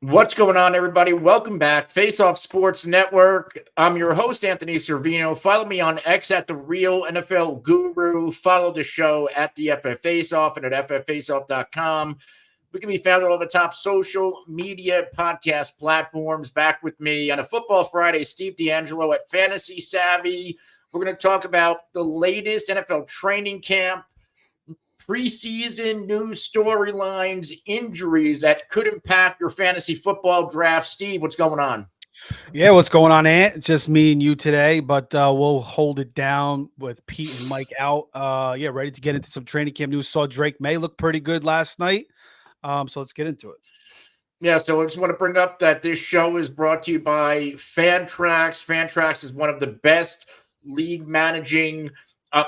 What's going on, everybody? Welcome back. Face Off Sports Network. I'm your host, Anthony Servino. Follow me on X at The Real NFL Guru. Follow the show at the FF Face Off and at fffaceoff.com. We can be found on all the top social media podcast platforms. Back with me on a Football Friday, Steve D'Angelo at Fantasy Savvy. We're going to talk about the latest NFL training camp, preseason news, storylines, injuries that could impact your fantasy football draft. Steve, what's going on? Yeah, what's going on, Ant? Just me and you today, but we'll hold it down with Pete and Mike out. Ready to get into some training camp news. Saw Drake Maye look pretty good last night, so let's get into it. Yeah, so I just want to bring up that this show is brought to you by Fantrax. Fantrax is one of the best league managing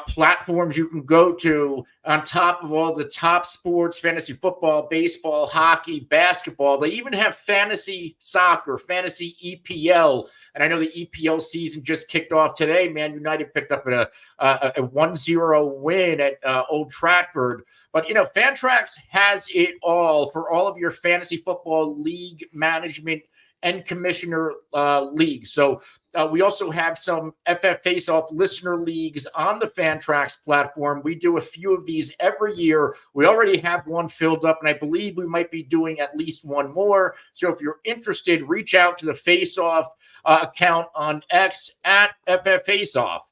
platforms you can go to on top of all the top sports, fantasy football, baseball, hockey, basketball. They even have fantasy soccer, fantasy EPL. And I know the EPL season just kicked off today. Man United picked up a 1-0 win at Old Trafford. But, Fantrax has it all for all of your fantasy football league management and commissioner leagues. So we also have some FF Face-Off listener leagues on the Fantrax platform. We do a few of these every year. We already have one filled up, and I believe we might be doing at least one more. So if you're interested, reach out to the Face-Off account on X at FF Face-Off.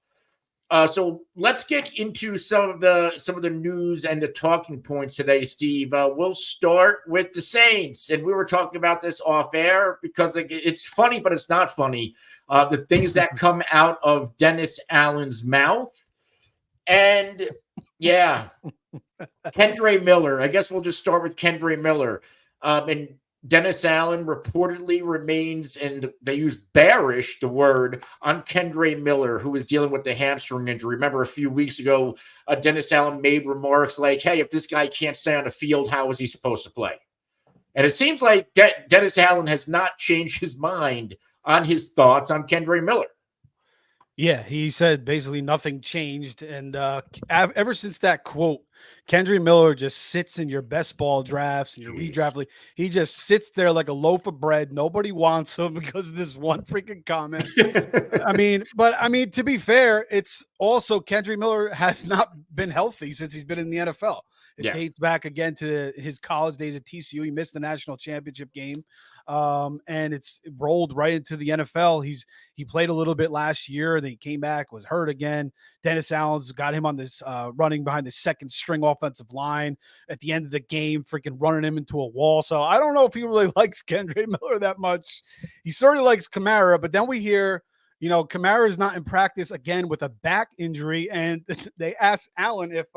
So let's get into some of the news and the talking points today, Steve. We'll start with the Saints, and we were talking about this off air because it's funny, but it's not funny. The things that come out of Dennis Allen's mouth, and yeah, Kendre Miller. I guess we'll just start with Kendre Miller. And Dennis Allen reportedly remains, and they use bearish, the word, on Kendre Miller, who is dealing with the hamstring injury. Remember a few weeks ago, Dennis Allen made remarks like, hey, if this guy can't stay on the field, how is he supposed to play? And it seems like Dennis Allen has not changed his mind on his thoughts on Kendre Miller. Yeah, he said basically nothing changed. And ever since that quote, Kendre Miller just sits in your best ball drafts and your redraft league. He just sits there like a loaf of bread. Nobody wants him because of this one freaking comment. I mean, to be fair, it's also Kendre Miller has not been healthy since he's been in the NFL. It dates back again to his college days at TCU. He missed the national championship game. And it's rolled right into the NFL. He played a little bit last year, then he came back, was hurt again. Dennis Allen's got him on this running behind the second string offensive line at the end of the game, freaking running him into a wall. So I don't know if he really likes Kendre Miller that much. He certainly likes Kamara, but then we hear, Kamara is not in practice again with a back injury, and they asked Allen if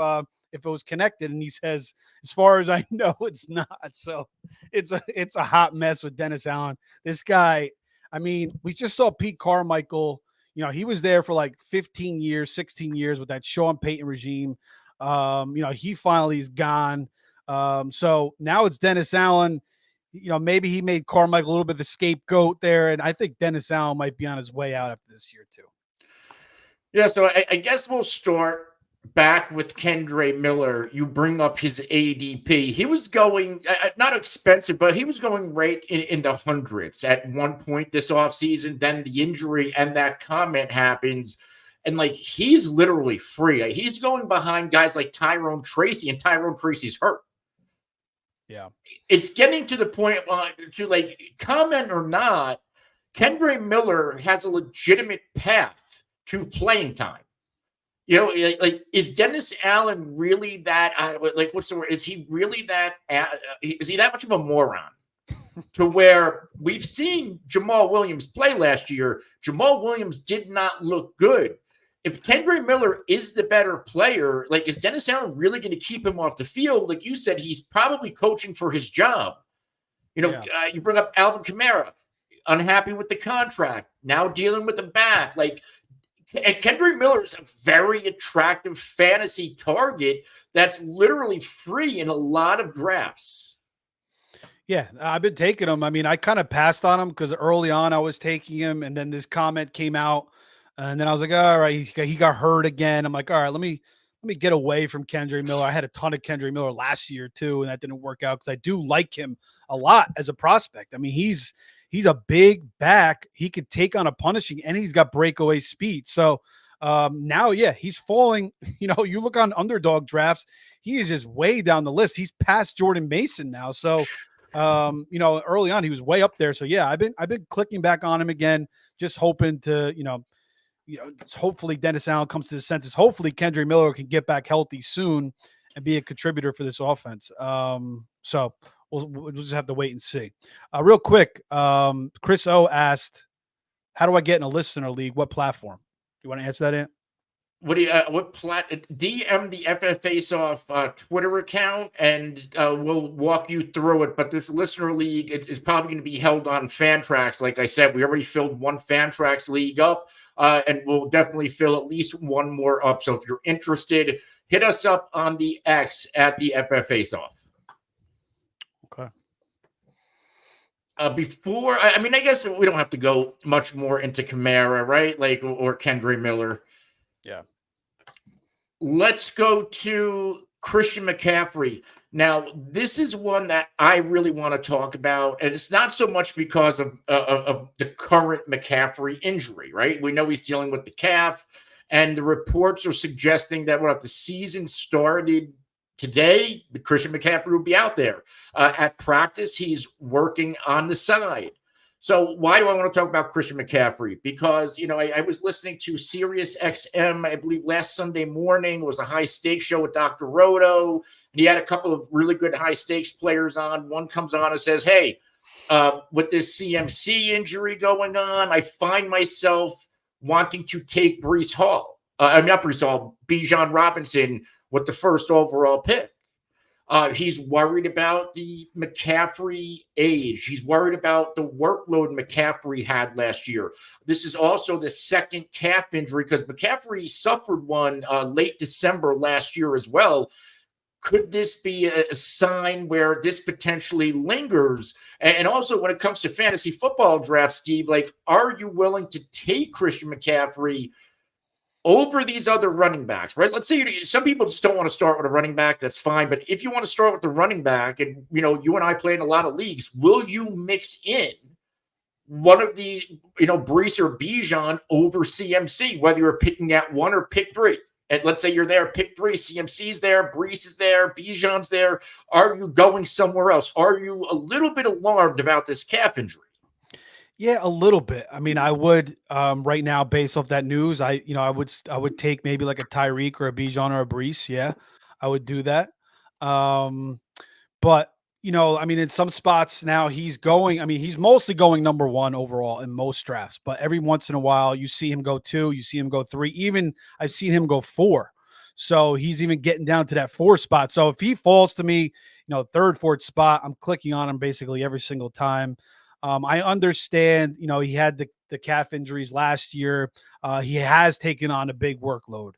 it was connected, and he says, as far as I know, it's not. So it's a hot mess with Dennis Allen. This guy, I mean, we just saw Pete Carmichael. He was there for like 15 years, 16 years with that Sean Payton regime. He finally is gone. So now it's Dennis Allen. Maybe he made Carmichael a little bit the scapegoat there, and I think Dennis Allen might be on his way out after this year too. Yeah, so I guess we'll start back with Kendre Miller. You bring up his ADP. He was going, not expensive, but he was going right in the hundreds at one point this offseason. Then the injury and that comment happens. And he's literally free. He's going behind guys like Tyrone Tracy, and Tyrone Tracy's hurt. Yeah. It's getting to the point to comment or not, Kendre Miller has a legitimate path to playing time. Is Dennis Allen really that, what's the word? Is he really that, is he that much of a moron to where we've seen Jamal Williams play last year? Jamal Williams did not look good. If Kendre Miller is the better player, is Dennis Allen really going to keep him off the field? Like you said, he's probably coaching for his job. You bring up Alvin Kamara, unhappy with the contract, now dealing with the back. And Kendre Miller is a very attractive fantasy target that's literally free in a lot of drafts. Yeah, I've been taking him. I mean, I kind of passed on him because early on I was taking him, and then this comment came out, and then I was like, all right, he got hurt again. I'm like, all right, let me let me get away from Kendre Miller. I had a ton of Kendre Miller last year too, and that didn't work out because I do like him a lot as a prospect. I mean, he's a big back. He could take on a punishing, and he's got breakaway speed. So now, yeah, he's falling. You know, you look on underdog drafts, he is just way down the list. He's past Jordan Mason now. So you know, early on he was way up there. So yeah, I've been clicking back on him again, just hoping to, hopefully Dennis Allen comes to his senses. Hopefully Kendre Miller can get back healthy soon and be a contributor for this offense. So we'll just have to wait and see. Real quick, Chris O asked, how do I get in a listener league? What platform? You want to answer that, Ant? What do you DM the FF Face Off Twitter account, and we'll walk you through it. But this listener league is probably going to be held on Fantrax. Like I said, we already filled one Fantrax league up, and we'll definitely fill at least one more up. So if you're interested, hit us up on the X at the FF Face Off. Okay. I guess we don't have to go much more into Kamara, right? Like, or Kendre Miller. Yeah. Let's go to Christian McCaffrey. Now, this is one that I really want to talk about, and it's not so much because of the current McCaffrey injury, right? We know he's dealing with the calf, and the reports are suggesting that if the season started today, the Christian McCaffrey will be out there. At practice, he's working on the side. So why do I want to talk about Christian McCaffrey? Because, I was listening to Sirius XM, I believe last Sunday morning. It was a high stakes show with Dr. Roto. And he had a couple of really good high stakes players on. One comes on and says, hey, with this CMC injury going on, I find myself wanting to take Breece Hall. Not Breece Hall, Bijan Robinson with the first overall pick. He's worried about the McCaffrey age. He's worried about the workload McCaffrey had last year. This is also the second calf injury because McCaffrey suffered one late December last year as well. Could this be a sign where this potentially lingers? And also when it comes to fantasy football drafts, Steve, like, are you willing to take Christian McCaffrey over these other running backs, right? Let's say some people just don't want to start with a running back. That's fine. But if you want to start with the running back, and, you and I play in a lot of leagues, will you mix in one of the, Breece or Bijan over CMC, whether you're picking at one or pick three? And let's say you're there, pick three, CMC's there, Breece is there, Bijan's there. Are you going somewhere else? Are you a little bit alarmed about this calf injury? Yeah, a little bit. I mean, I would right now, based off that news, I would take maybe like a Tyreek or a Bijan or a Breece. Yeah, I would do that. But I mean, in some spots now he's mostly going number one overall in most drafts. But every once in a while, you see him go 2, you see him go 3. Even I've seen him go 4. So he's even getting down to that 4 spot. So if he falls to me, 3rd, 4th spot, I'm clicking on him basically every single time. I understand, he had the calf injuries last year. He has taken on a big workload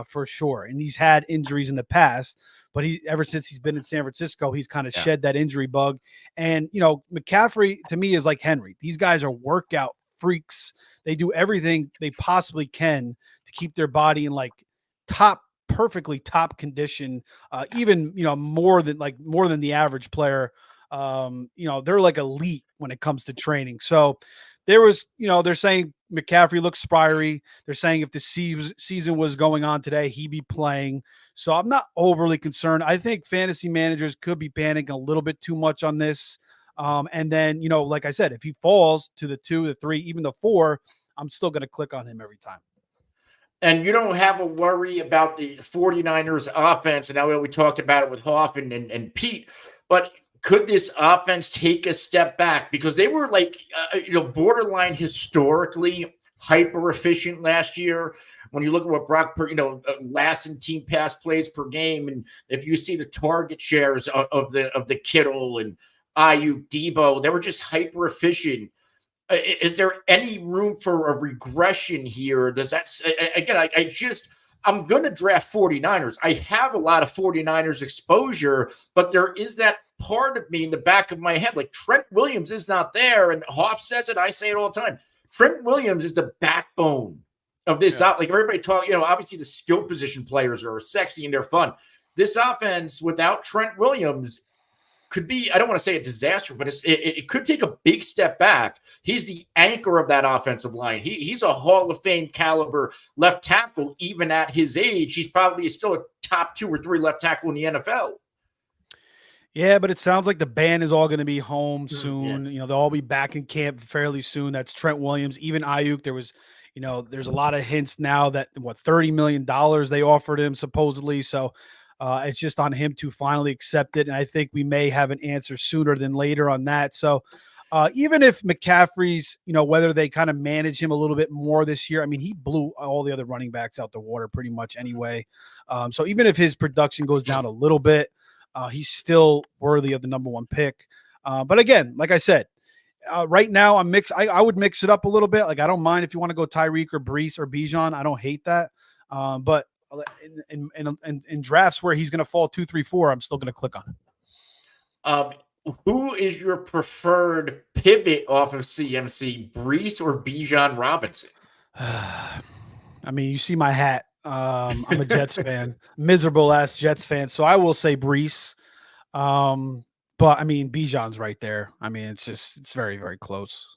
for sure. And he's had injuries in the past, but ever since he's been in San Francisco, he's kind of shed that injury bug. And, McCaffrey to me is like Henry. These guys are workout freaks. They do everything they possibly can to keep their body in like perfectly top condition, even, more than the average player. They're like elite when it comes to training. So they're saying McCaffrey looks spiry. They're saying if the season was going on today, he'd be playing. So I'm not overly concerned. I think fantasy managers could be panicking a little bit too much on this. And then, like I said, if he falls to the 2, the 3, even the 4, I'm still going to click on him every time. And you don't have a worry about the 49ers offense. And now we talked about it with Hoff and Pete, but could this offense take a step back? Because they were like, borderline historically hyper efficient last year. When you look at what Brock, last in team pass plays per game, and if you see the target shares of the Kittle and Aiyuk, Debo, they were just hyper efficient. Is there any room for a regression here? Does that, again, I'm going to draft 49ers. I have a lot of 49ers exposure, but there is that part of me in the back of my head, like Trent Williams is not there. And Hoff says it. I say it all the time. Trent Williams is the backbone of this. Like everybody talk, obviously the skill position players are sexy and they're fun. This offense without Trent Williams could be, I don't want to say a disaster, but it could take a big step back. He's the anchor of that offensive line. He's a Hall of Fame caliber left tackle. Even at his age, he's probably still a top 2 or 3 left tackle in the NFL. Yeah, but it sounds like the band is all going to be home soon. They'll all be back in camp fairly soon. That's Trent Williams, even Aiyuk. There was, there's a lot of hints now that $30 million they offered him supposedly. So it's just on him to finally accept it. And I think we may have an answer sooner than later on that. So even if McCaffrey's, whether they kind of manage him a little bit more this year, I mean, he blew all the other running backs out the water pretty much anyway. So even if his production goes down a little bit, he's still worthy of the number 1 pick. But again, like I said, right now I'm mixed. I would mix it up a little bit. Like, I don't mind if you want to go Tyreek or Brees or Bijan. I don't hate that. But in drafts where he's going to fall 2, 3, 4, I'm still going to click on it. Who is your preferred pivot off of CMC, Brees or Bijan Robinson? I mean, you see my hat. I'm a Jets fan, miserable ass Jets fan. So I will say Brees. But I mean, Bijan's right there. I mean, it's very, very close.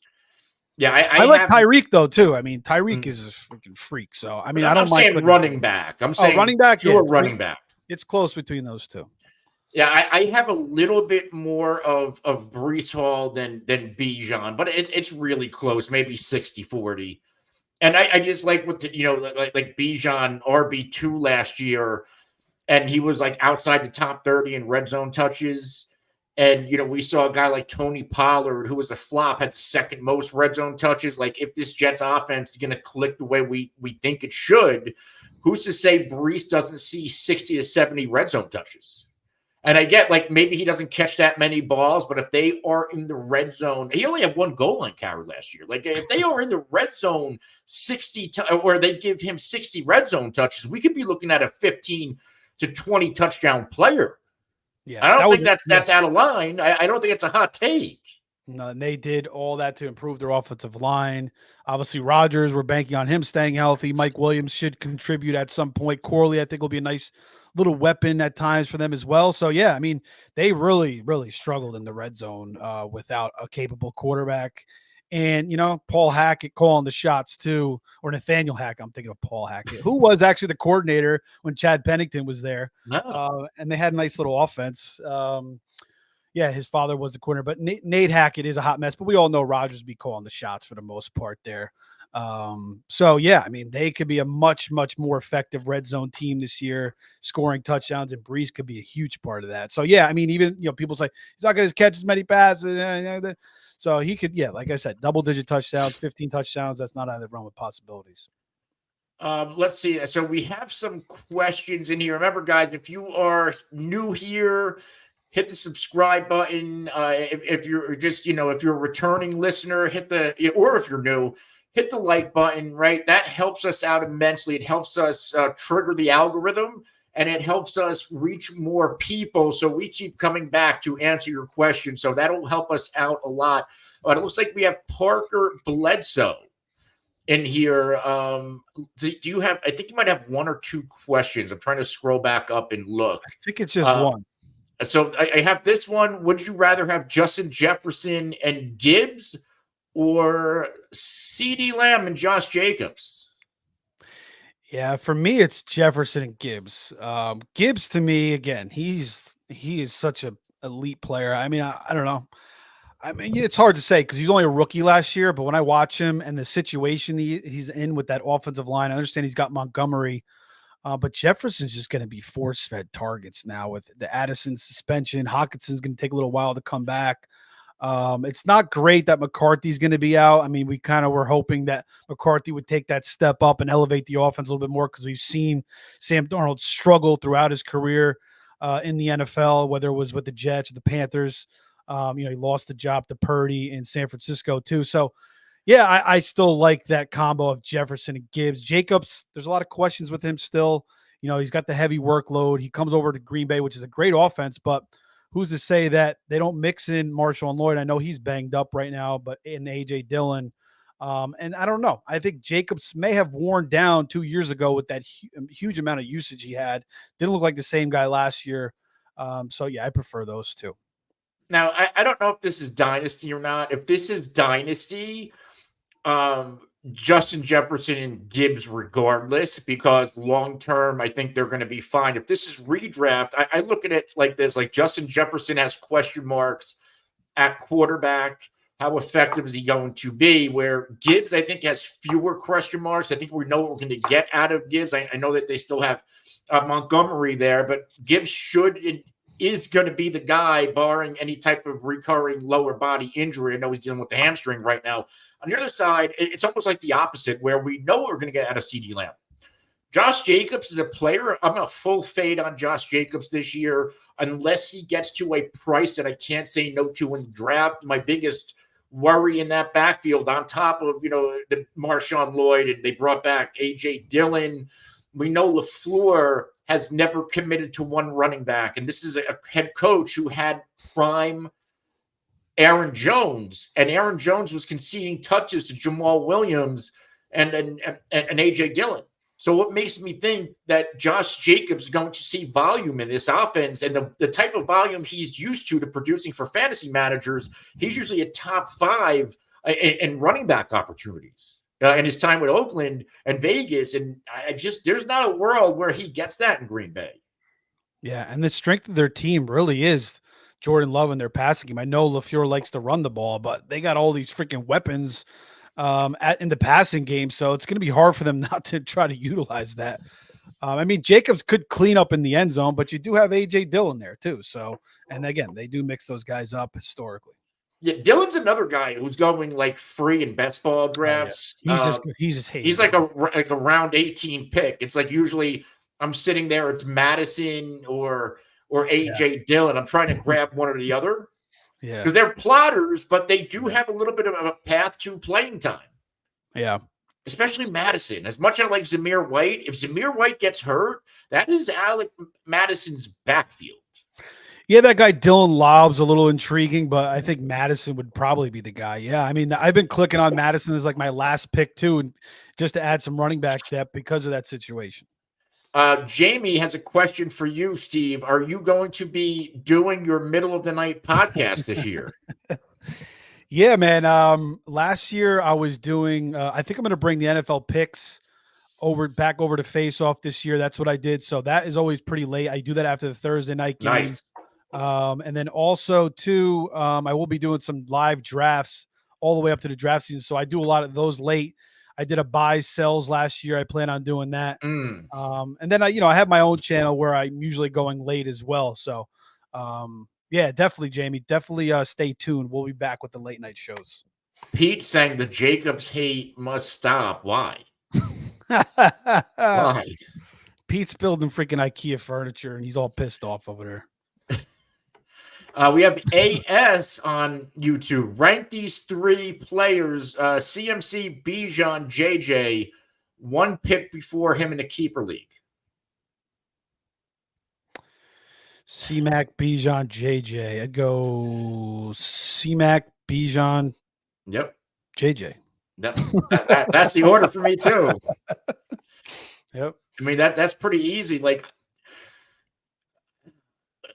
Yeah. I like Tyreek though, too. I mean, Tyreek is a freaking freak. So, I mean, I don't mind running back. I'm saying running back. Running back. It's close between those two. Yeah, I have a little bit more of Brees Hall than Bijan, but it's really close, maybe 60-40. And I just like what like Bijan RB2 last year, and he was like outside the top 30 in red zone touches. And we saw a guy like Tony Pollard, who was a flop, had the second most red zone touches. Like, if this Jets offense is going to click the way we think it should, who's to say Brees doesn't see 60 to 70 red zone touches? And I get, like, maybe he doesn't catch that many balls, but if they are in the red zone, he only had 1 goal line carry last year. Like, if they are in the red zone 60 or they give him 60 red zone touches, we could be looking at a 15 to 20 touchdown player. Yeah, I don't think that's out of line. I don't think it's a hot take. No, and they did all that to improve their offensive line. Obviously, Rodgers, we're banking on him staying healthy. Mike Williams should contribute at some point. Corley, I think, will be a nice little weapon at times for them as well. So, yeah, I mean, they really, really struggled in the red zone without a capable quarterback. And, Paul Hackett calling the shots too, or Nathaniel Hackett. I'm thinking of Paul Hackett, who was actually the coordinator when Chad Pennington was there. And they had a nice little offense. Yeah, his father was the coordinator, but Nate Hackett is a hot mess, but we all know Rodgers be calling the shots for the most part there. So yeah, I mean, they could be a much, much more effective red zone team this year, scoring touchdowns, and Brees could be a huge part of that. So yeah, I mean, even, people say he's not going to catch as many passes. So he could, yeah, like I said, double-digit touchdowns, 15 touchdowns. That's not out of the realm of possibilities. Let's see. So we have some questions in here. Remember, guys, if you are new here, hit the subscribe button. If you're just, if you're a returning listener, or if you're new, hit the like button, right? That helps us out immensely. It helps us trigger the algorithm, and it helps us reach more people. So we keep coming back to answer your questions. So that'll help us out a lot. But it looks like we have Parker Bledsoe in here. Do you have, I think you might have 1 or 2 questions. I'm trying to scroll back up and look. I think it's just one. So I have this one. Would you rather have Justin Jefferson and Gibbs, or CeeDee Lamb and Josh Jacobs? Yeah, for me, it's Jefferson and Gibbs. Gibbs, to me, again, he is such an elite player. I mean, I don't know. I mean, it's hard to say because he's only a rookie last year, but when I watch him and the situation he's in with that offensive line, I understand he's got Montgomery, but Jefferson's just going to be force-fed targets now with the Addison suspension. Hawkinson's going to take a little while to come back. It's not great that McCarthy's going to be out. I mean, we kind of were hoping that McCarthy would take that step up and elevate the offense a little bit more because we've seen Sam Darnold struggle throughout his career in the NFL, whether it was with the Jets or the Panthers. He lost the job to Purdy in San Francisco too. So, yeah, I still like that combo of Jefferson and Gibbs. Jacobs, there's a lot of questions with him still. He's got the heavy workload. He comes over to Green Bay, which is a great offense, but who's to say that they don't mix in Marshall and Lloyd? I know he's banged up right now, but in A.J. Dillon. And I don't know. I think Jacobs may have worn down 2 years ago with that huge amount of usage he had. Didn't look like the same guy last year. So yeah, I prefer those two. Now, I don't know if this is dynasty or not. If this is dynasty, Justin Jefferson and Gibbs regardless, because long term, I think they're going to be fine. If this is redraft, I look at it like this: like Justin Jefferson has question marks at quarterback. How effective is he going to be? Where Gibbs, I think, has fewer question marks. I think we know what we're going to get out of Gibbs. I know that they still have Montgomery there, but Gibbs is going to be the guy, barring any type of recurring lower body injury. I know he's dealing with the hamstring right now. On the other side, it's almost like the opposite, where we know what we're going to get out of CeeDee Lamb. Josh Jacobs is a player. I'm a full fade on Josh Jacobs this year, unless he gets to a price that I can't say no to in the draft. My biggest worry in that backfield, on top of, the Marshawn Lloyd, and they brought back A.J. Dillon. We know LaFleur has never committed to one running back, and this is a head coach who had prime Aaron Jones, and Aaron Jones was conceding touches to Jamal Williams and A.J. Dillon. So what makes me think that Josh Jacobs is going to see volume in this offense, and the type of volume he's used to producing for fantasy managers, he's usually a top 5 in running back opportunities in his time with Oakland and Vegas. And there's not a world where he gets that in Green Bay. Yeah, and the strength of their team really is Jordan Love and their passing game. I know LaFleur likes to run the ball, but they got all these freaking weapons in the passing game, so it's going to be hard for them not to try to utilize that. I mean, Jacobs could clean up in the end zone, but you do have A.J. Dillon there too. So, and again, they do mix those guys up historically. Yeah, Dillon's another guy who's going like free in best ball drafts. Oh, yeah. He's just hated. He's like a round 18 pick. It's like usually I'm sitting there, it's Madison or A.J. Dillon. I'm trying to grab one or the other. Yeah, because they're plotters, but they do have a little bit of a path to playing time. Yeah. Especially Madison. As much as I like Zamir White, if Zamir White gets hurt, that is Alec Madison's backfield. Yeah, that guy Dylan Lobb's a little intriguing, but I think Madison would probably be the guy. Yeah, I mean, I've been clicking on Madison as like my last pick too, and just to add some running back depth because of that situation. Jamie has a question for you, Steve. Are you going to be doing your middle of the night podcast this year? Yeah, man. Last year I was doing, I think I'm going to bring the NFL picks back over to Face Off this year. That's what I did. So that is always pretty late. I do that after the Thursday night game. Nice. And then also too, I will be doing some live drafts all the way up to the draft season. So I do a lot of those late. I did a buys sells last year. I plan on doing that. And then I have my own channel where I'm usually going late as well. So, yeah, definitely, Jamie. Definitely stay tuned. We'll be back with the late night shows. Pete saying the Jacobs hate must stop. Why? Why? Pete's building freaking IKEA furniture, and he's all pissed off over there. We have AS on YouTube. Rank these 3 players, CMC, Bijan, JJ, one pick before him in the keeper league. C-Mac, Bijan, JJ. I'd go C-Mac, Bijan. Yep. JJ. That's the order for me too. Yep. I mean, that's pretty easy. Like,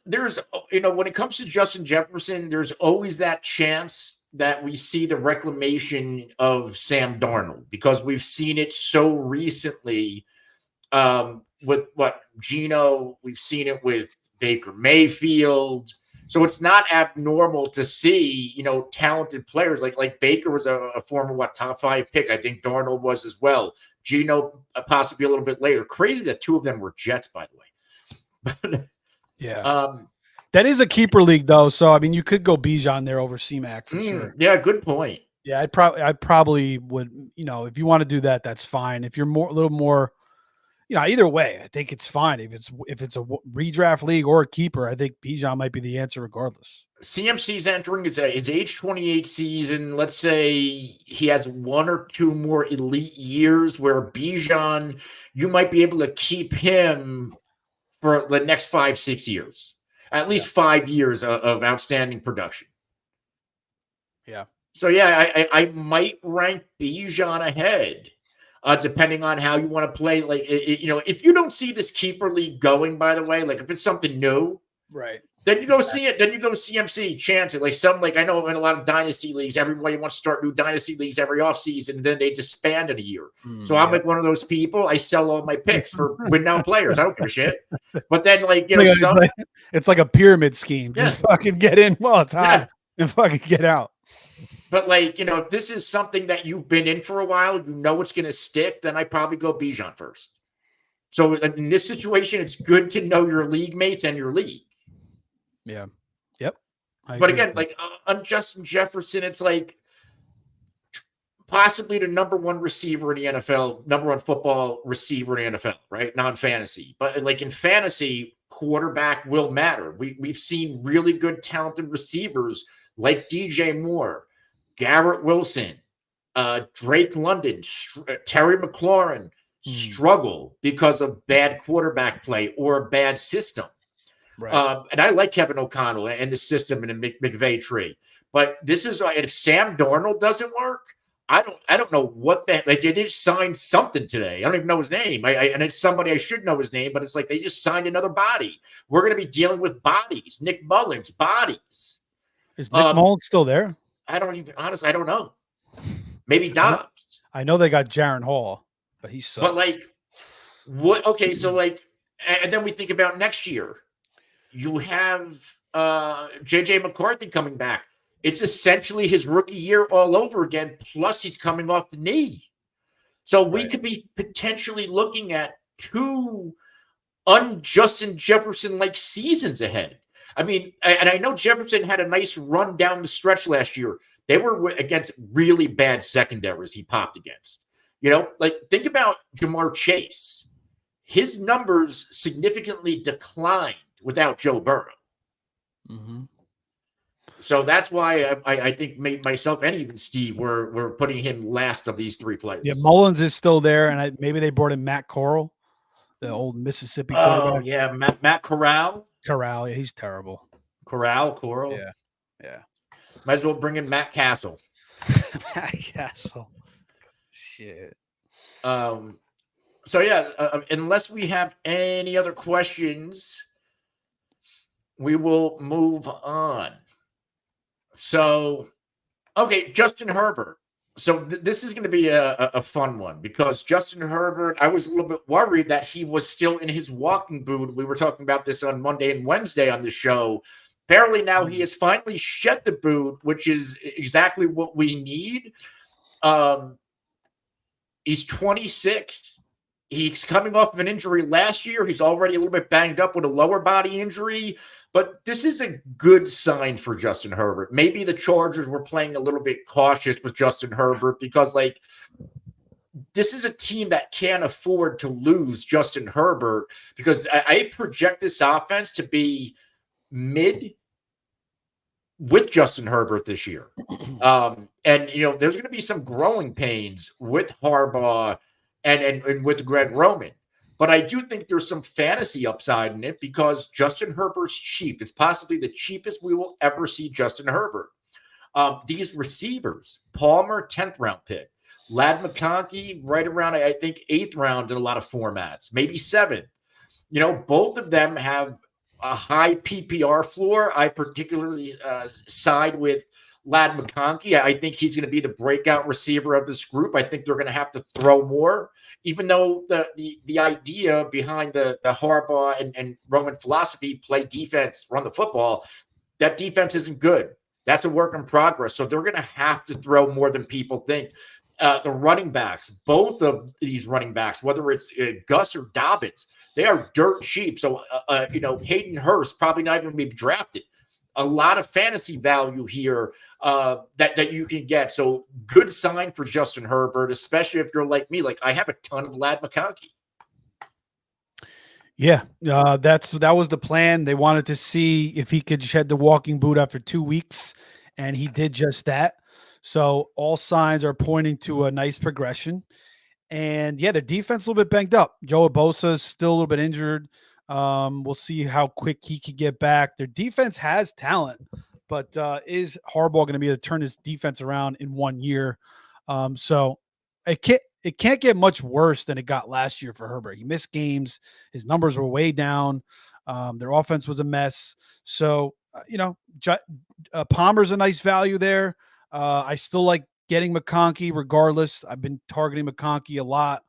there's, when it comes to Justin Jefferson, there's always that chance that we see the reclamation of Sam Darnold, because we've seen it so recently with Geno. We've seen it with Baker Mayfield. So it's not abnormal to see, talented players like Baker was a former top 5 pick. I think Darnold was as well. Geno possibly a little bit later. Crazy that 2 of them were Jets, by the way. Yeah. That is a keeper league though. So, I mean, you could go Bijan there over C-Mac for sure. Yeah. Good point. Yeah. I probably would, if you want to do that, that's fine. If you're a little more, either way, I think it's fine. If it's a redraft league or a keeper, I think Bijan might be the answer regardless. CMC's entering his age 28 season. Let's say he has 1 or 2 more elite years, where Bijan, you might be able to keep him for the next 5-6 years, at least 5 years of outstanding production. Yeah. So yeah, I might rank Bijan ahead, depending on how you want to play. Like if you don't see this keeper league going, by the way, like if it's something new, Right. then you go see it. Then you go CMC, chance it. Like I know in a lot of dynasty leagues, everybody wants to start new dynasty leagues every offseason, and then they disband in a year. So I'm like one of those people. I sell all my picks for win now players. I don't give a shit. But then it's like a pyramid scheme. Yeah. Just fucking get in while it's hot and fucking get out. But if this is something that you've been in for a while, you know it's going to stick, then I probably go Bijan first. So in this situation, it's good to know your league mates and your league. Yeah. Yep. But again, on Justin Jefferson, it's like possibly the number one receiver in the NFL, number one football receiver in the NFL, right? Non-fantasy. But like in fantasy, quarterback will matter. We've seen really good, talented receivers like DJ Moore, Garrett Wilson, Drake London, Terry McLaurin struggle because of bad quarterback play or a bad system. Right. And I like Kevin O'Connell and the system in the McVay tree. But this is if Sam Darnold doesn't work, I don't know what they just signed something today. I don't even know his name. And it's somebody I should know his name, but it's like they just signed another body. We're going to be dealing with bodies. Nick Mullins, bodies. Is Nick Mullins still there? I don't know. Maybe Dobbs. I know they got Jaron Hall, but he sucks. But what? Okay, so and then we think about next year. You have JJ McCarthy coming back. It's essentially his rookie year all over again. Plus, he's coming off the knee. So we could be potentially looking at two un-Justin Jefferson-like seasons ahead. I mean, and I know Jefferson had a nice run down the stretch last year. They were against really bad secondaries he popped against. Think about Jamar Chase. His numbers significantly declined without Joe Burrow. Mm-hmm. So that's why I think myself and even Steve were putting him last of these three players. Yeah, Mullins is still there, and maybe they brought in Matt Corral, the old Mississippi quarterback. Oh, yeah, Matt Corral. Corral, yeah, he's terrible. Coral. Yeah. Might as well bring in Matt Castle. Matt Castle. Shit. So yeah, unless we have any other questions, we will move on. So, okay, Justin Herbert. So this is going to be a fun one because Justin Herbert, I was a little bit worried that he was still in his walking boot. We were talking about this on Monday and Wednesday on the show. Apparently now he has finally shed the boot, which is exactly what we need. He's 26. He's coming off of an injury last year. He's already a little bit banged up with a lower body injury. But this is a good sign for Justin Herbert. Maybe the Chargers were playing a little bit cautious with Justin Herbert because, this is a team that can't afford to lose Justin Herbert because I project this offense to be mid with Justin Herbert this year. And there's going to be some growing pains with Harbaugh and with Greg Roman. But I do think there's some fantasy upside in it because Justin Herbert's cheap. It's possibly the cheapest we will ever see Justin Herbert. These receivers, Palmer, 10th round pick. Ladd McConkey, right around, I think, 8th round in a lot of formats, maybe 7th. Both of them have a high PPR floor. I particularly side with Ladd McConkey. I think he's going to be the breakout receiver of this group. I think they're going to have to throw more. Even though the idea behind the Harbaugh and Roman philosophy, play defense, run the football, that defense isn't good. That's a work in progress. So they're going to have to throw more than people think. The running backs, both of these running backs, whether it's Gus or Dobbins, they are dirt cheap. So, Hayden Hurst probably not even going to be drafted. A lot of fantasy value here that you can get. So good sign for Justin Herbert, especially if you're like me. I have a ton of Ladd McConkey. Yeah, that was the plan. They wanted to see if he could shed the walking boot after 2 weeks, and he did just that. So all signs are pointing to a nice progression. And yeah, their defense a little bit banged up. Joe Bosa is still a little bit injured. We'll see how quick he can get back. Their defense has talent, but is Harbaugh going to be able to turn this defense around in 1 year? So it can't get much worse than it got last year for Herbert. He missed games. His numbers were way down. Their offense was a mess. So, Palmer's a nice value there. I still like getting McConkey regardless. I've been targeting McConkey a lot.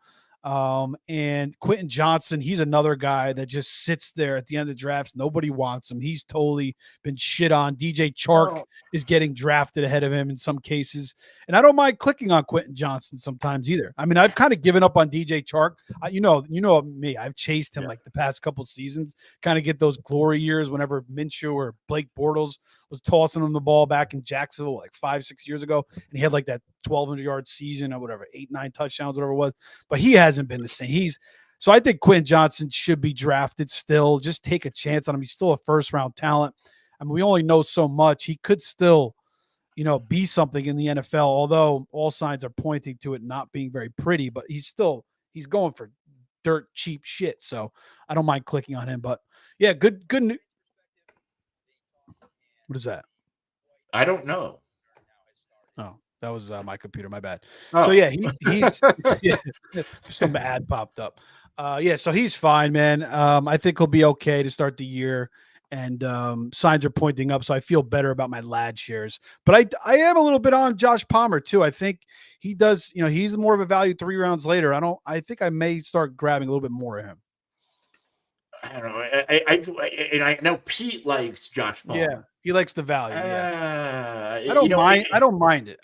And Quentin Johnson, he's another guy that just sits there at the end of the drafts. Nobody wants him. He's totally been shit on. DJ Chark is getting drafted ahead of him in some cases. And I don't mind clicking on Quentin Johnson sometimes either. I mean, I've kind of given up on DJ Chark. You know me. I've chased him like the past couple seasons, kind of get those glory years whenever Minshew or Blake Bortles was tossing him the ball back in Jacksonville like 5-6 years ago. And he had like that 1,200-yard season or whatever, 8-9 touchdowns, whatever it was. But he hasn't been the same. So I think Quentin Johnson should be drafted still. Just take a chance on him. He's still a first-round talent. I mean, we only know so much. He could still, be something in the NFL, although all signs are pointing to it not being very pretty. But he's going for dirt cheap shit. So I don't mind clicking on him. But yeah, good. What is that? I don't know. Oh, that was my computer. My bad. Oh. So yeah, he's some ad popped up. So he's fine, man. I think he'll be okay to start the year, and signs are pointing up. So I feel better about my lad shares. But I am a little bit on Josh Palmer too. I think he does. He's more of a value 3 rounds later. I think I may start grabbing a little bit more of him. I don't know. I know Pete likes Josh Palmer. Yeah, he likes the value. I don't mind it.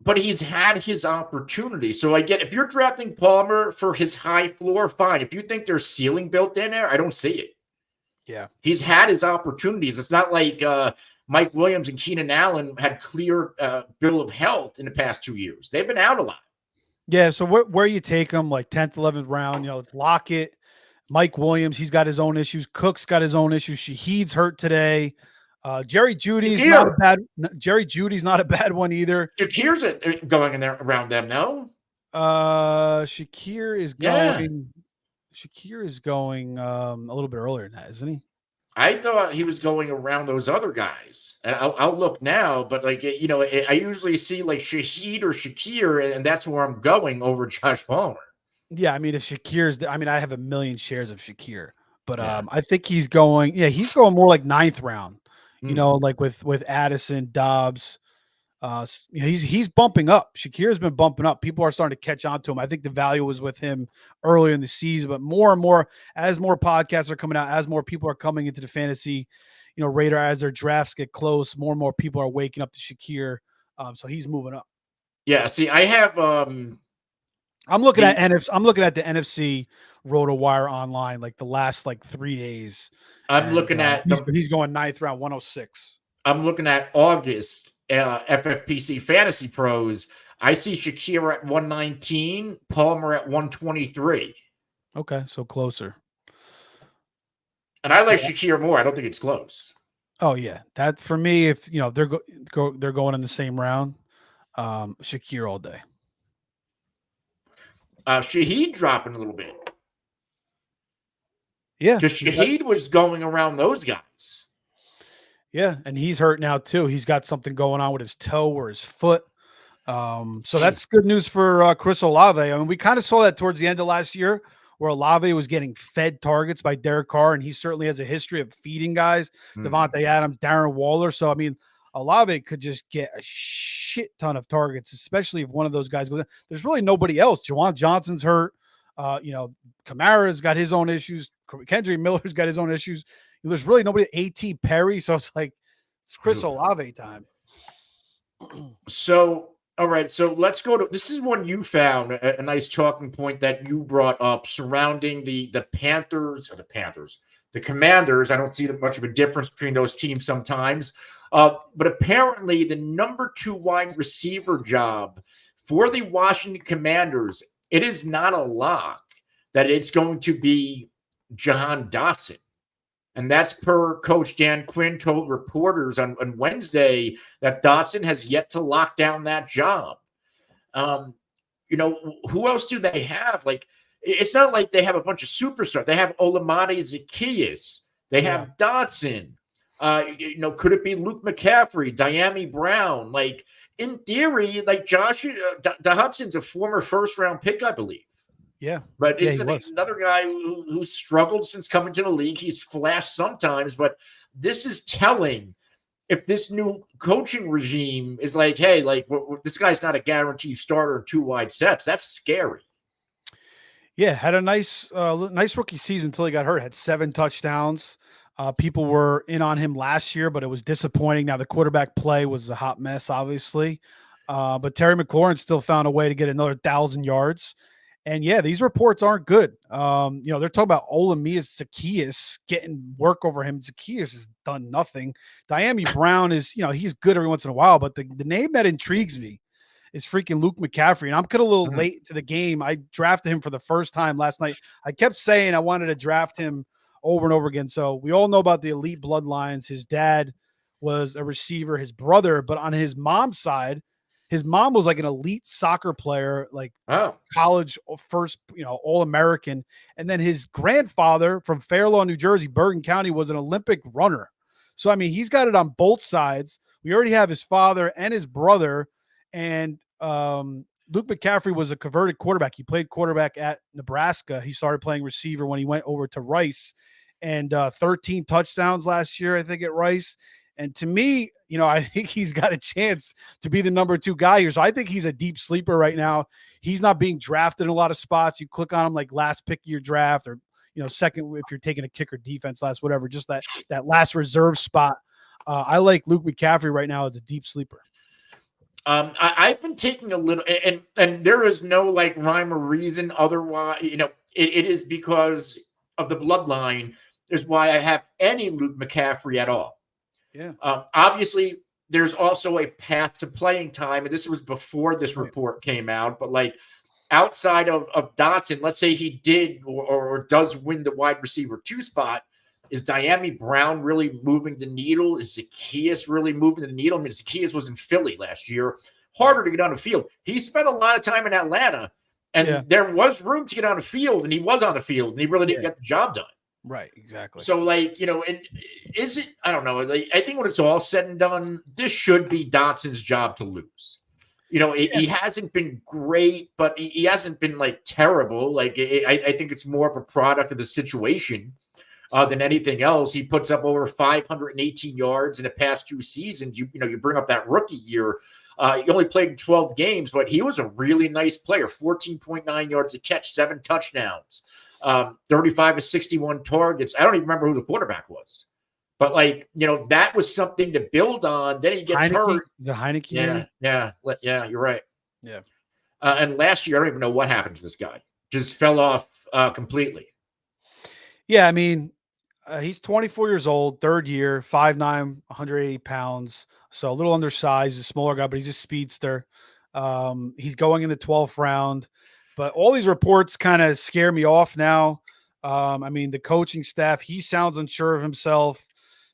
But he's had his opportunity. So I get, if you're drafting Palmer for his high floor, fine. If you think there's ceiling built in there, I don't see it. Yeah. He's had his opportunities. It's not like Mike Williams and Keenan Allen had clear bill of health in the past 2 years. They've been out a lot. Yeah. So where you take them, like 10th, 11th round, it's Lockett, Mike Williams, he's got his own issues. Cook's got his own issues. Shahid's hurt today. Jerry Judy's not a bad one either. Shakir's going in there around them, no? Shakir is going. Yeah. Shakir is going a little bit earlier than that, isn't he? I thought he was going around those other guys. And I'll look now, but I usually see like Shahid or Shakir, and that's where I'm going over Josh Palmer. Yeah, I mean, if Shakir's, I have a million shares of Shakir, but I think he's going more like 9th round. Like with Addison, Dobbs, he's bumping up. Shakir's been bumping up. People are starting to catch on to him. I think the value was with him earlier in the season, but more and more as more podcasts are coming out, as more people are coming into the fantasy, radar, as their drafts get close, more and more people are waking up to Shakir. So he's moving up. Yeah. See, I have I'm looking at the NFC RotoWire online, like the last 3 days. Looking at he's going 9th round, 106. I'm looking at August FFPC Fantasy Pros. I see Shakir at 119, Palmer at 123. Okay, so closer. And I like Shakir more. I don't think it's close. Oh yeah, that for me, if they're going in the same round, Shakir all day. Shahid dropping a little bit. Yeah. Because Shahid was going around those guys. Yeah, and he's hurt now too. He's got something going on with his toe or his foot. So that's good news for Chris Olave. I mean, we kind of saw that towards the end of last year where Olave was getting fed targets by Derek Carr, and he certainly has a history of feeding guys. Devontae Adams, Darren Waller. So, I mean, Olave could just get a shit ton of targets, especially if one of those guys goes in. There's really nobody else. Jawan Johnson's hurt. Kamara's got his own issues. Kendre Miller's got his own issues. There's really nobody. A.T. Perry. So it's Chris Olave time. So, all right. So let's go to, this is one you found, a nice talking point that you brought up surrounding the Commanders. I don't see much of a difference between those teams sometimes. But apparently the number 2 wide receiver job for the Washington Commanders, it is not a lock that it's going to be Jahan Dotson. And that's per Coach Dan Quinn told reporters on Wednesday that Dotson has yet to lock down that job. Who else do they have? It's not like they have a bunch of superstars. They have Olamide Zaccheaus. They have Dotson. Could it be Luke McCaffrey, Diami Brown? Like, in theory, like Josh Hudson's a former first-round pick, I believe. Yeah. But Yeah, it's another guy who struggled since coming to the league. He's flashed sometimes, but this is telling. If this new coaching regime is like, hey, like this guy's not a guaranteed starter in 2 wide sets, that's scary. Yeah, had a nice rookie season until he got hurt. Had 7 touchdowns. People were in on him last year, but it was disappointing. Now the quarterback play was a hot mess, obviously. But Terry McLaurin still found a way to get another 1,000 yards. And yeah, these reports aren't good. They're talking about Olamius Zaccheaus getting work over him. Zaccheaus has done nothing. Diami Brown is, he's good every once in a while, but the name that intrigues me is freaking Luke McCaffrey. And I'm kind of a little late to the game. I drafted him for the first time last night. I kept saying I wanted to draft him over and over again. So we all know about the elite bloodlines. His dad was a receiver, his brother, but on his mom's side, his mom was like an elite soccer player, like college first, All-American. And then his grandfather from Fair Lawn, New Jersey, Bergen County, was an Olympic runner. So, I mean, he's got it on both sides. We already have his father and his brother. And Luke McCaffrey was a converted quarterback. He played quarterback at Nebraska. He started playing receiver when he went over to Rice, and 13 touchdowns last year, I think, at Rice. And to me, I think he's got a chance to be the number 2 guy here. So I think he's a deep sleeper right now. He's not being drafted in a lot of spots. You click on him like last pick of your draft, or, second, if you're taking a kicker, defense, last, whatever, just that last reserve spot. I like Luke McCaffrey right now as a deep sleeper. I've been taking a little, and there is no like rhyme or reason otherwise. It is because of the bloodline is why I have any Luke McCaffrey at all. Yeah. Obviously, there's also a path to playing time, and this was before this report came out. But like outside of Dotson, let's say he did or does win the wide receiver 2 spot. Is Diami Brown really moving the needle? Is Zaccheaus really moving the needle? I mean, Zaccheaus was in Philly last year. Harder to get on the field. He spent a lot of time in Atlanta, and there was room to get on the field, and he was on the field, and he really didn't get the job done. Right, exactly. So, like, is it? I don't know. Like, I think when it's all said and done, this should be Dotson's job to lose. He hasn't been great, but he hasn't been, like, terrible. Like, I think it's more of a product of the situation. Than anything else. He puts up over 518 yards in the past 2 seasons. You bring up that rookie year. He only played in 12 games, but he was a really nice player. 14.9 yards a catch, 7 touchdowns, 35 to 61 targets. I don't even remember who the quarterback was. But, like, that was something to build on. Then he gets hurt. The Heineke? Yeah, you're right. Yeah. And last year, I don't even know what happened to this guy. Just fell off completely. Yeah, I mean, he's 24 years old, 3rd year, 5'9", 180 pounds. So a little undersized, a smaller guy, but he's a speedster. He's going in the 12th round. But all these reports kind of scare me off now. I mean, the coaching staff, he sounds unsure of himself.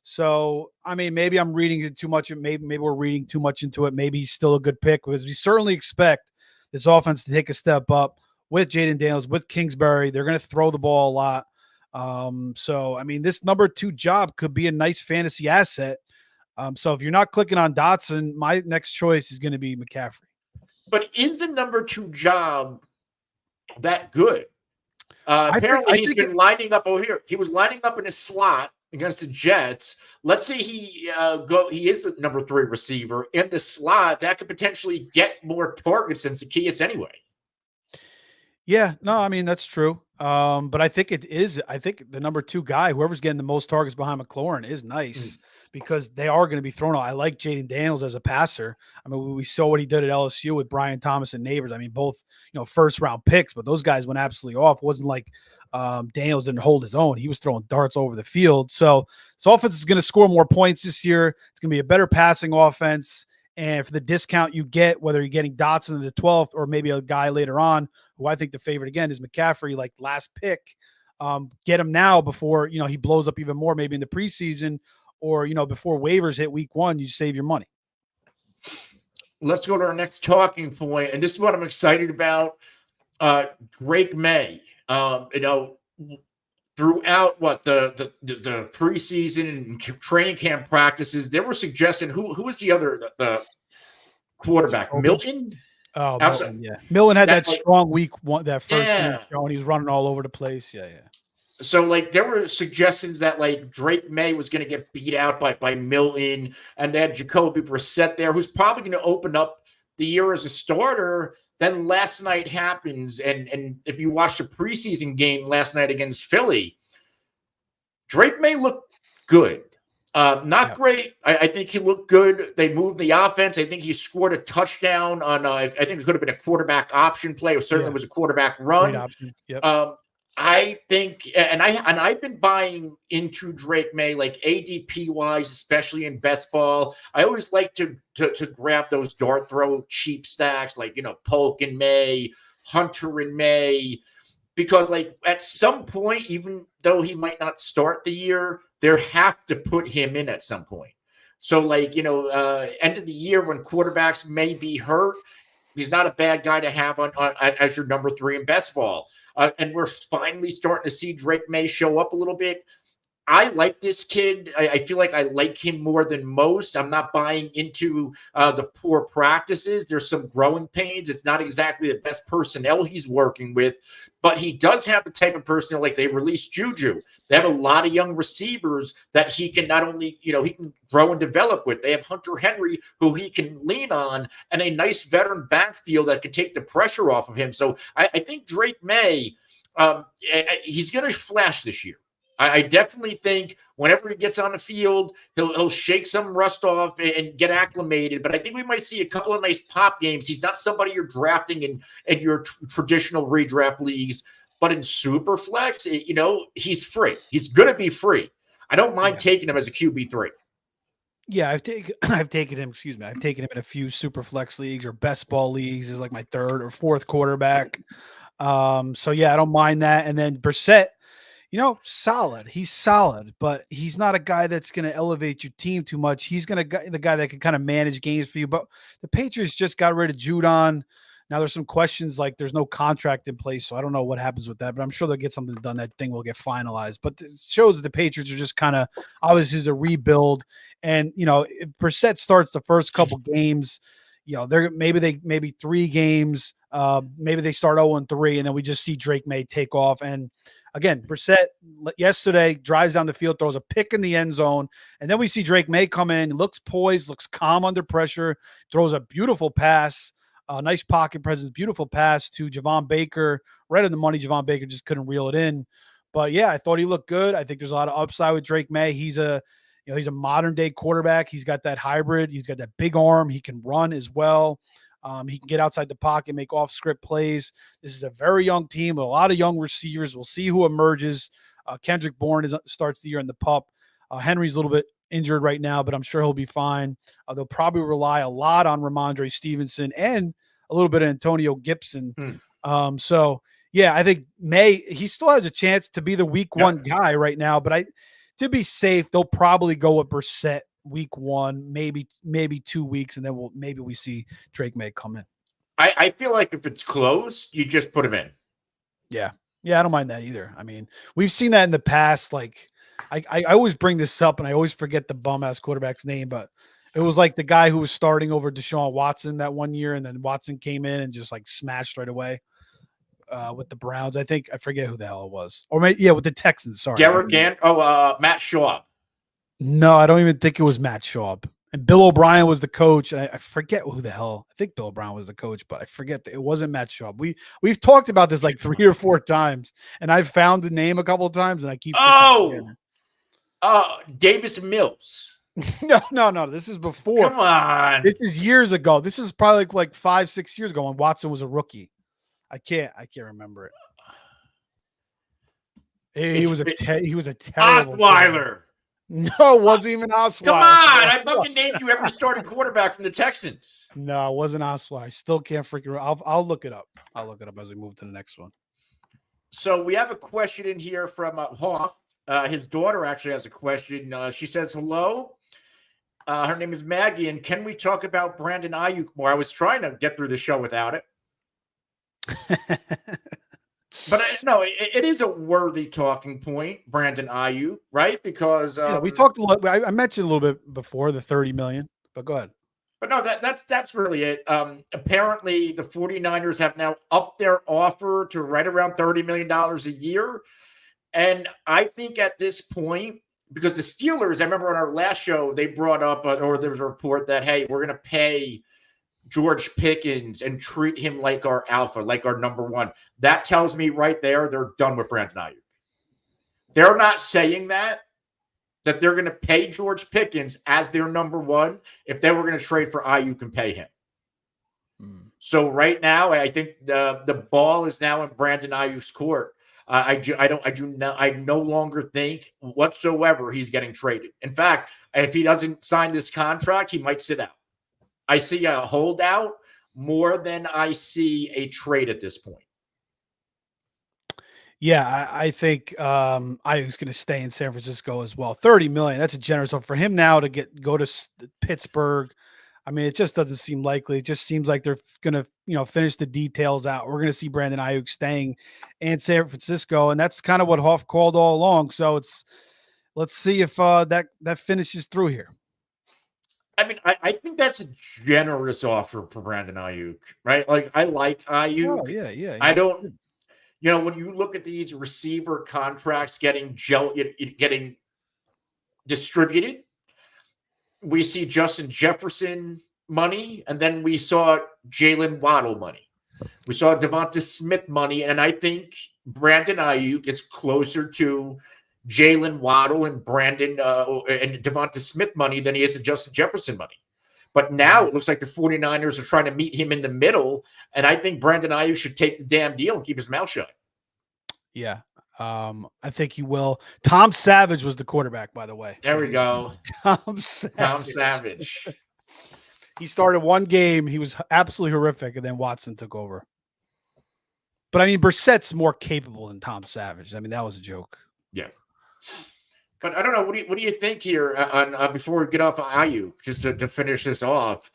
So, I mean, maybe I'm reading it too much. Maybe we're reading too much into it. Maybe he's still a good pick, because we certainly expect this offense to take a step up with Jaden Daniels, with Kingsbury. They're going to throw the ball a lot. So, I mean, this number 2 job could be a nice fantasy asset. So if you're not clicking on Dotson, my next choice is going to be McCaffrey. But is the number 2 job that good? Apparently he's been lining up over here. He was lining up in a slot against the Jets. Let's say he is the number 3 receiver in the slot. That could potentially get more targets than Zaccheaus anyway. Yeah, no, I mean, that's true. But I think it is. I think the number 2 guy, whoever's getting the most targets behind McLaurin, is nice because they are going to be thrown out. I like Jaden Daniels as a passer. I mean, we saw what he did at LSU with Brian Thomas and Neighbors. I mean, both, first round picks, but those guys went absolutely off. It wasn't like Daniels didn't hold his own. He was throwing darts over the field. So this offense is going to score more points this year. It's going to be a better passing offense. And for the discount you get, whether you're getting Dotson in the 12th or maybe a guy later on, who I think the favorite again is McCaffrey, like last pick, get him now before, he blows up even more, maybe in the preseason or, before waivers hit week 1, you save your money. Let's go to our next talking point. And this is what I'm excited about. Drake Maye, the throughout the preseason and training camp practices, they were suggesting who was the quarterback, Milton. Oh, Milton, yeah. Milton had that strong week one, that first game show, and he was running all over the place. Yeah. So like there were suggestions that like Drake Maye was going to get beat out by Milton, and they had Jacoby Brissett there, who's probably going to open up the year as a starter. Then last night happens, and if you watched the preseason game last night against Philly, Drake Maye looked good. Not great. I think he looked good. They moved the offense. I think he scored a touchdown on. I think it could have been a quarterback option play, or certainly was a quarterback run. Great option. Yep. I think, and I've been buying into Drake Maye, like ADP wise, especially in best ball. I always like to grab those dart throw cheap stacks, like Polk and Maye, Hunter and Maye, because like at some point, even though he might not start the year, they have to put him in at some point. So like end of the year when quarterbacks may be hurt, he's not a bad guy to have on as your number 3 in best ball. And we're finally starting to see Drake Maye show up a little bit. I like this kid. I feel like I like him more than most. I'm not buying into the poor practices. There's some growing pains. It's not exactly the best personnel he's working with, but he does have the type of personnel, like they released Juju. They have a lot of young receivers that he can not only, he can grow and develop with. They have Hunter Henry, who he can lean on, and a nice veteran backfield that can take the pressure off of him. So I think Drake Maye, he's going to flash this year. I definitely think whenever he gets on the field, he'll shake some rust off and get acclimated. But I think we might see a couple of nice pop games. He's not somebody you're drafting in your traditional redraft leagues, but in super flex, he's free. He's going to be free. I don't mind taking him as a QB3. Yeah, I've taken him. Excuse me, I've taken him in a few super flex leagues or best ball leagues as like my 3rd or 4th quarterback. So yeah, I don't mind that. And then Brissett, solid. He's solid, but he's not a guy that's going to elevate your team too much. He's the guy that can kind of manage games for you. But the Patriots just got rid of Judon. Now there's some questions, like there's no contract in place, so I don't know what happens with that. But I'm sure they'll get something done. That thing will get finalized. But it shows that the Patriots are just kind of obviously is a rebuild. And if Brissett starts the first couple games, they're maybe 3 games. Maybe they start 0-3, and then we just see Drake Maye take off. And again, Brissett yesterday drives down the field, throws a pick in the end zone, and then we see Drake Maye come in, looks poised, looks calm under pressure, throws a beautiful pass, nice pocket presence, beautiful pass to Javon Baker, right in the money. Javon Baker just couldn't reel it in. But yeah, I thought he looked good. I think there's a lot of upside with Drake Maye. He's a modern day quarterback. He's got that hybrid. He's got that big arm. He can run as well. He can get outside the pocket, make off-script plays. This is a very young team with a lot of young receivers. We'll see who emerges. Kendrick Bourne starts the year in the pup. Henry's a little bit injured right now, but I'm sure he'll be fine. They'll probably rely a lot on Ramondre Stevenson and a little bit of Antonio Gibson. So, yeah, I think Maye, he still has a chance to be the week 1 guy right now, but to be safe, they'll probably go with Brissett week 1, maybe 2 weeks, and then maybe we see Drake Maye come in. I feel like if it's close, you just put him in. Yeah, I don't mind that either. I mean, we've seen that in the past. Like, I always bring this up, and I always forget the bum-ass quarterback's name, but it was like the guy who was starting over Deshaun Watson that one year, and then Watson came in and just like smashed right away with the Browns. I forget who the hell it was. Or maybe, with the Texans. Sorry. Matt Schaub. No, I don't even think it was Matt Schaub. And Bill O'Brien was the coach. And I forget who the hell. I think Bill O'Brien was the coach, but I forget that it wasn't Matt Schaub. We've talked about this like 3 or 4 times, and I've found the name a couple of times, and I keep. Davis Mills. No. This is before. Come on. This is years ago. This is probably like 5-6 years ago when Watson was a rookie. I can't remember it. He was a terrible. Osweiler. No, it wasn't even Osweiler. Come on. I fucking named you every starting quarterback from the Texans. No, it wasn't Osweiler. I still can't freaking. I'll look it up. I'll look it up as we move to the next one. So we have a question in here from Hoff. His daughter actually has a question. She says, hello. Her name is Maggie. And can we talk about Brandon Aiyuk more? I was trying to get through the show without it. But no, it is a worthy talking point, Brandon Aiyuk, right? Because Yeah, we talked a lot. I mentioned a little bit before the 30 million, but go ahead. but no, that's really it. Apparently, the 49ers have now upped their offer to right around $30 million a year. And I think at this point, because the Steelers, I remember on our last show, they brought up, or there was a report that, hey, we're going to pay George Pickens and treat him like our alpha, like our number one. That tells me right there they're done with Brandon Aiyuk. They're not saying that they're going to pay George Pickens as their number one if they were going to trade for Aiyuk and pay him. So right now, I think the ball is now in Brandon Aiyuk's court. I no longer think whatsoever he's getting traded. In fact, if he doesn't sign this contract, he might sit out. I see a holdout more than I see a trade at this point. Yeah, I think Aiyuk's going to stay in San Francisco as well. 30 million, that's a generous offer for him now to go to Pittsburgh. I mean, it just doesn't seem likely. It just seems like they're going to, finish the details out. We're going to see Brandon Aiyuk staying in San Francisco, and that's kind of what Hoff called all along. So let's see if that finishes through here. I mean, I think that's a generous offer for Brandon Aiyuk, right? Like, I like Aiyuk. Oh, yeah. I don't, when you look at these receiver contracts getting distributed, we see Justin Jefferson money, and then we saw Jalen Waddle money. We saw Devonta Smith money, and I think Brandon Aiyuk is closer to Jalen Waddle and and Devonta Smith money than he is to Justin Jefferson money. But now it looks like the 49ers are trying to meet him in the middle, and I think Brandon Aiyuk should take the damn deal and keep his mouth shut. Yeah. I think he will. Tom Savage was the quarterback, by the way. There we go. Tom Savage. He He started one game. He was absolutely horrific, and then Watson took over. But, I mean, Brissett's more capable than Tom Savage. I mean, that was a joke. Yeah. But I don't know. What do you think here before we get off of Aiyuk, just to finish this off?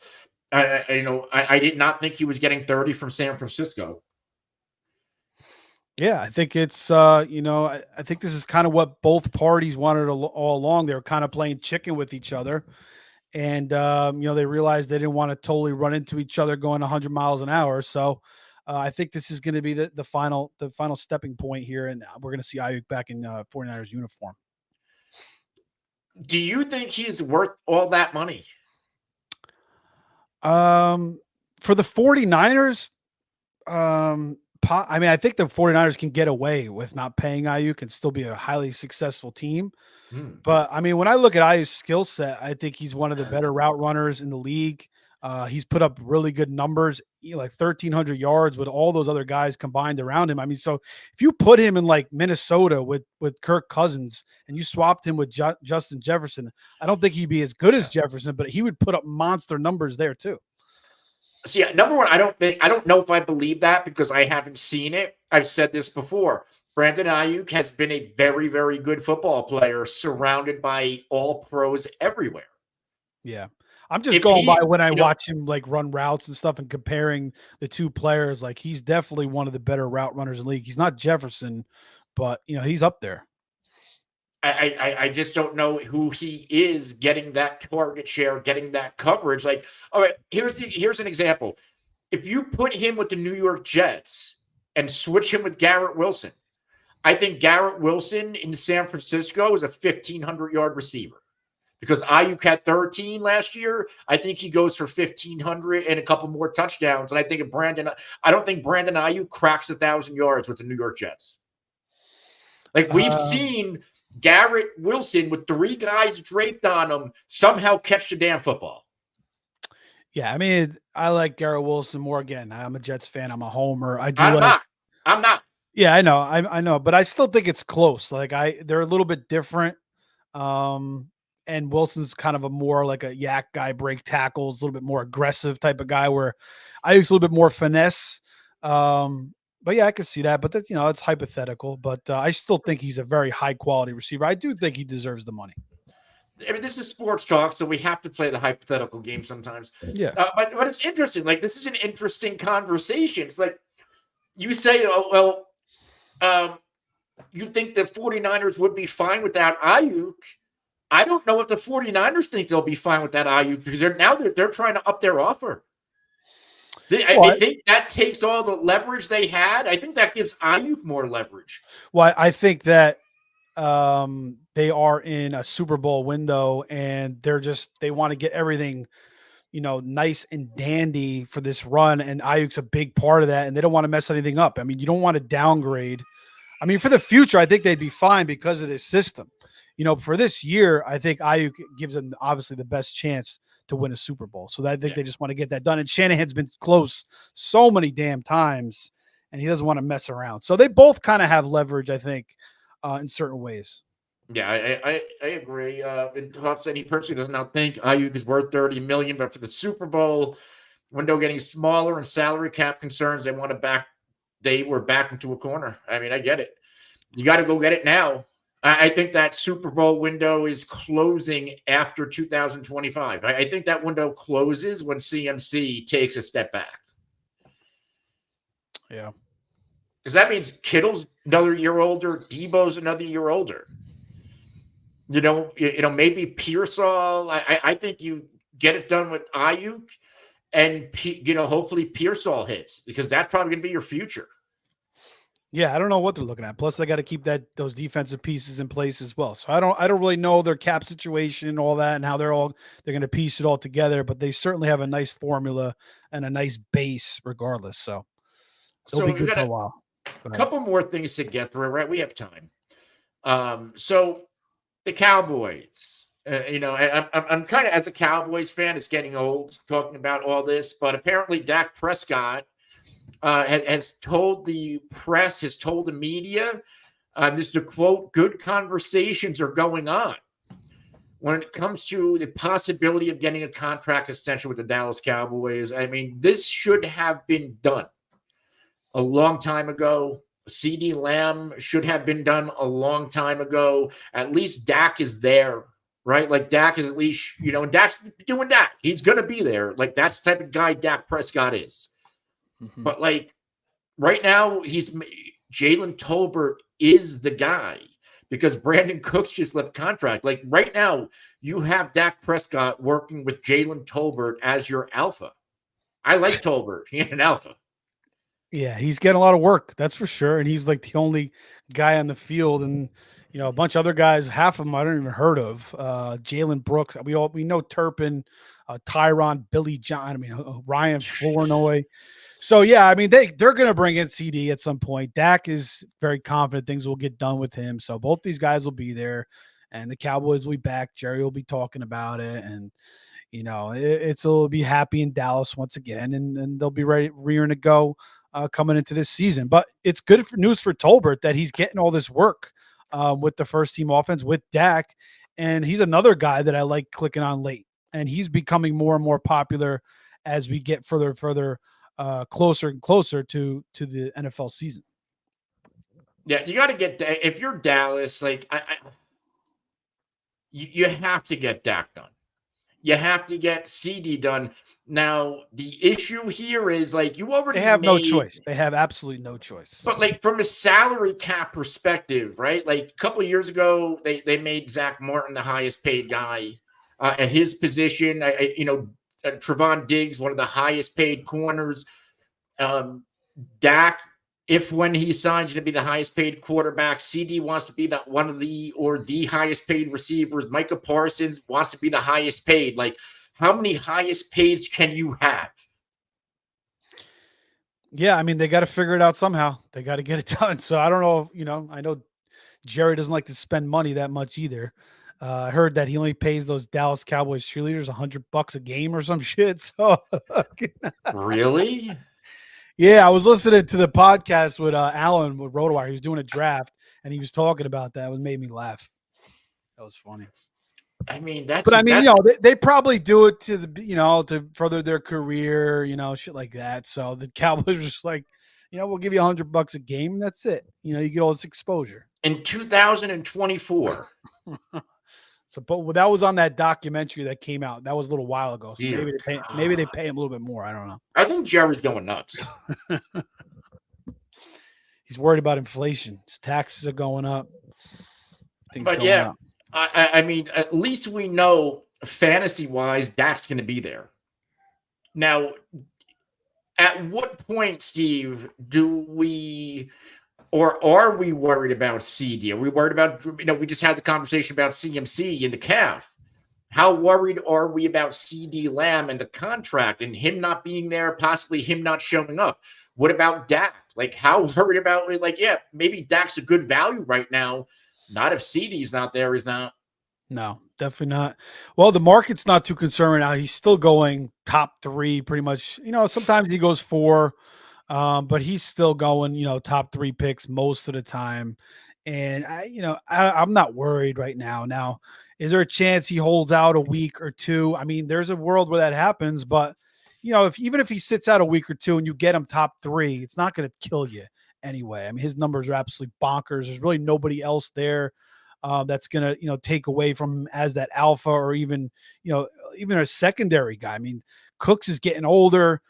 I did not think he was getting 30 from San Francisco. Yeah, I think it's, I think this is kind of what both parties wanted all along. They were kind of playing chicken with each other. And, they realized they didn't want to totally run into each other going 100 miles an hour. So I think this is going to be the final stepping point here. And we're going to see Aiyuk back in 49ers uniform. Do you think he's worth all that money? For the 49ers, I think the 49ers can get away with not paying Aiyuk and still be a highly successful team. But, I mean, when I look at Aiyuk's skill set, I think he's one of the better route runners in the league. He's put up really good numbers, like 1,300 yards with all those other guys combined around him. I mean, so if you put him in like Minnesota with Kirk Cousins and you swapped him with Justin Jefferson, I don't think he'd be as good as Jefferson, but he would put up monster numbers there too. See, number one, I don't know if I believe that because I haven't seen it. I've said this before. Brandon Aiyuk has been a very, very good football player surrounded by all pros everywhere. Yeah. I'm just going by when I watch him like run routes and stuff and comparing the two players. Like he's definitely one of the better route runners in the league. He's not Jefferson, but he's up there. I just don't know who he is getting that target share, getting that coverage. Like, all right, here's an example. If you put him with the New York Jets and switch him with Garrett Wilson, I think Garrett Wilson in San Francisco is a 1,500-yard receiver. Because Aiyuk had 13 last year, I think he goes for 1,500 and a couple more touchdowns. And I don't think Brandon Aiyuk cracks 1,000 yards with the New York Jets. Like we've seen Garrett Wilson with 3 guys draped on him somehow catch the damn football. Yeah, I mean, I like Garrett Wilson more. Again, I'm a Jets fan. I'm a homer. I'm not. Yeah, I know. I know, but I still think it's close. Like they're a little bit different. And Wilson's kind of a more like a yak guy, break tackles, a little bit more aggressive type of guy where Aiyuk's a little bit more finesse. But yeah, I can see that. But that, it's hypothetical. But I still think he's a very high quality receiver. I do think he deserves the money. I mean, this is sports talk, so we have to play the hypothetical game sometimes. Yeah. But it's interesting. Like, this is an interesting conversation. It's like you say, oh, well, You think the 49ers would be fine without Aiyuk? I don't know if the 49ers think they'll be fine with that Aiyuk because they're trying to up their offer. I think that takes all the leverage they had. I think that gives Aiyuk more leverage. Well, I think that they are in a Super Bowl window and they want to get everything, nice and dandy for this run. And Ayuk's a big part of that. And they don't want to mess anything up. I mean, you don't want to downgrade. I mean, for the future, I think they'd be fine because of this system. For this year, I think Aiyuk gives them obviously the best chance to win a Super Bowl. So I think they just want to get that done. And Shanahan's been close so many damn times, and he doesn't want to mess around. So they both kind of have leverage, I think, in certain ways. Yeah, I agree. Huff said he personally does not think Aiyuk is worth $30 million, but for the Super Bowl window getting smaller and salary cap concerns, they were back into a corner. I mean, I get it. You got to go get it now. I think that Super Bowl window is closing after 2025. I think that window closes when CMC takes a step back. Yeah. Because that means Kittle's another year older, Debo's another year older. Maybe Pearsall. I think you get it done with Aiyuk, and hopefully Pearsall hits because that's probably going to be your future. Yeah, I don't know what they're looking at. Plus, they got to keep those defensive pieces in place as well. So I don't really know their cap situation and all that, and how they're going to piece it all together. But they certainly have a nice formula and a nice base, regardless. So it'll be good for a while. A couple more things to get through, right? We have time. So the Cowboys, I'm kind of, as a Cowboys fan, it's getting old talking about all this, but apparently Dak Prescott has told the press, has told the media, this is to quote, good conversations are going on when it comes to the possibility of getting a contract extension with the Dallas Cowboys. I mean, this should have been done a long time ago. CeeDee Lamb should have been done a long time ago. At least Dak is there, right? Like Dak is at least, Dak's doing that. He's going to be there. Like that's the type of guy Dak Prescott is. Mm-hmm. But like right now, Jalen Tolbert is the guy because Brandon Cooks just left contract. Like right now, you have Dak Prescott working with Jalen Tolbert as your alpha. I like Tolbert. He's an alpha. Yeah, he's getting a lot of work, that's for sure. And he's like the only guy on the field. And, a bunch of other guys, half of them I don't even heard of. Jalen Brooks. We know Turpin, Tyron, Billy John. Ryan Flournoy. So, yeah, they're going to bring in CD at some point. Dak is very confident things will get done with him. So both these guys will be there. And the Cowboys will be back. Jerry will be talking about it. And, it'll be happy in Dallas once again. And they'll be rearing to go. Coming into this season. But it's good news for Tolbert that he's getting all this work with the first team offense with Dak. And he's another guy that I like clicking on late. And he's becoming more and more popular as we get further closer and closer to the NFL season. Yeah, you got to get, if you're Dallas, like you have to get Dak done. You have to get CD done. Now, the issue here is like you already have no choice. They have absolutely no choice. But like from a salary cap perspective, right? Like a couple of years ago, they made Zach Martin the highest paid guy at his position. Trevon Diggs, one of the highest paid corners. Dak, when he signs, going to be the highest paid quarterback. CD wants to be one of the highest paid receivers. Micah Parsons wants to be the highest paid. Like, how many highest pays can you have? Yeah, they got to figure it out somehow. They got to get it done. So I don't know. I know Jerry doesn't like to spend money that much either. I heard that he only pays those Dallas Cowboys cheerleaders $100 a game or some shit. So really? Yeah, I was listening to the podcast with Alan with RotoWire. He was doing a draft, and he was talking about that. It made me laugh. That was funny. They probably do it to further their career, shit like that. So the Cowboys are just like, we'll give you $100 a game, and that's it. You get all this exposure. In 2024. So, but that was on that documentary that came out. That was a little while ago. So maybe they pay him a little bit more. I don't know. I think Jerry's going nuts. He's worried about inflation. His taxes are going up. Things But going yeah, up. I mean, at least we know fantasy-wise, Dak's going to be there. Now, at what point, Steve, do we or are we worried about CD? Are we worried about, we just had the conversation about CMC and the calf. How worried are we about CD Lamb and the contract and him not being there, possibly him not showing up? What about Dak? Like, how worried about, like, yeah, maybe Dak's a good value right now. Not if CD's not there, he's not. No, definitely not. Well, the market's not too concerned right now. He's still going top 3 pretty much. Sometimes he goes 4, but he's still going, top 3 picks most of the time. And I'm not worried right now. Now, is there a chance he holds out a week or two? I mean, there's a world where that happens, but even if he sits out a week or two and you get him top 3, it's not going to kill you anyway. I mean, his numbers are absolutely bonkers. There's really nobody else there that's going to, take away from him as that alpha or even a secondary guy. I mean, Cooks is getting older.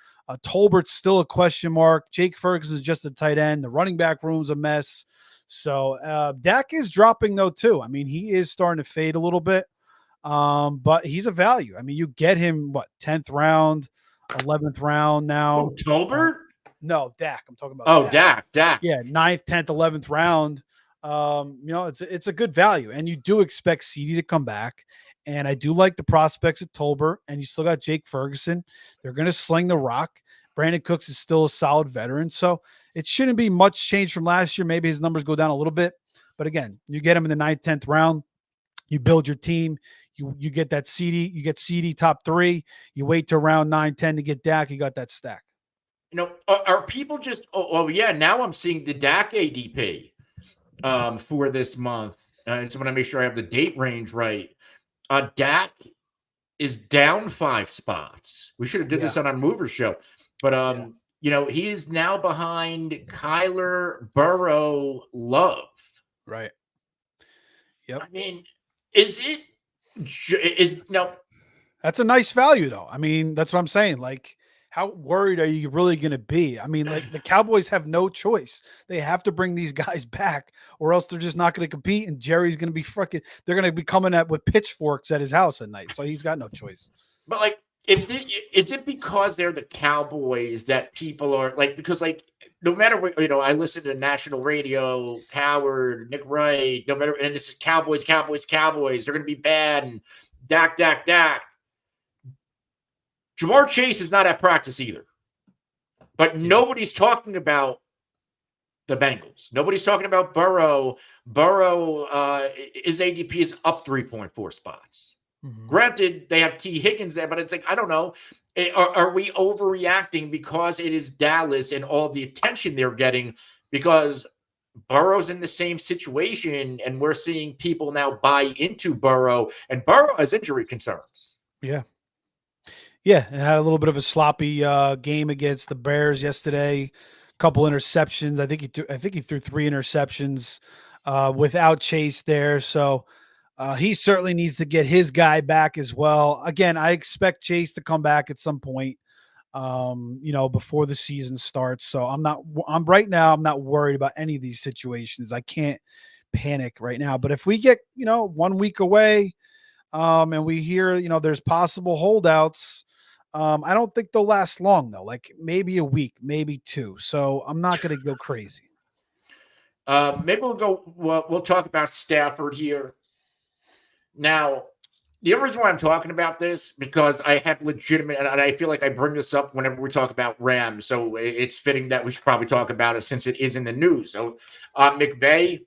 Tolbert's still a question mark. Jake Ferguson is just a tight end. The running back room's a mess. So Dak is dropping though too. I mean, he is starting to fade a little bit, but he's a value. I mean, you get him 10th round, 11th round now. Oh, Tolbert? No, Dak. I'm talking about. Oh, Dak. Yeah, 9th, 10th, 11th round. It's a good value, and you do expect CD to come back. And I do like the prospects at Tolbert, and you still got Jake Ferguson. They're going to sling the rock. Brandon Cooks is still a solid veteran, so it shouldn't be much change from last year. Maybe his numbers go down a little bit, but again, you get him in the 9th, 10th round. You build your team. You get that CD. You get CD top 3. You wait to round 9, 10 to get Dak. You got that stack. Are people just? Oh yeah. Now I'm seeing the Dak ADP for this month. I just want to make sure I have the date range right. Dak is down 5 spots. We should have did this on our mover show, but he is now behind Kyler, Burrow, Love. Right. Yep. I mean, is no? That's a nice value, though. I mean, that's what I'm saying. Like, how worried are you really going to be? I mean, like the Cowboys have no choice. They have to bring these guys back or else they're just not going to compete. And Jerry's going to be they're going to be coming with pitchforks at his house at night. So he's got no choice. But like, is it because they're the Cowboys that people are like, because like, no matter what, I listen to national radio, Coward, Nick Wright, no matter, and this is Cowboys. They're going to be bad. And Dak. Jamar Chase is not at practice either. But nobody's talking about the Bengals. Nobody's talking about Burrow. His ADP is up 3.4 spots. Mm-hmm. Granted, they have T. Higgins there, but it's like, I don't know. Are we overreacting because it is Dallas and all the attention they're getting? Because Burrow's in the same situation, and we're seeing people now buy into Burrow, and Burrow has injury concerns. Yeah. Yeah, and had a little bit of a sloppy game against the Bears yesterday. A couple interceptions. I think he threw 3 interceptions without Chase there. So he certainly needs to get his guy back as well. Again, I expect Chase to come back at some point, before the season starts. So I'm not worried about any of these situations. I can't panic right now. But if we get 1 week away, and we hear there's possible holdouts. I don't think they'll last long though, like maybe a week, maybe 2. So I'm not going to go crazy. Maybe we'll talk about Stafford here. Now, the only reason why I'm talking about this, because I have legitimate, and I feel like I bring this up whenever we talk about Rams. So it's fitting that we should probably talk about it since it is in the news. So McVay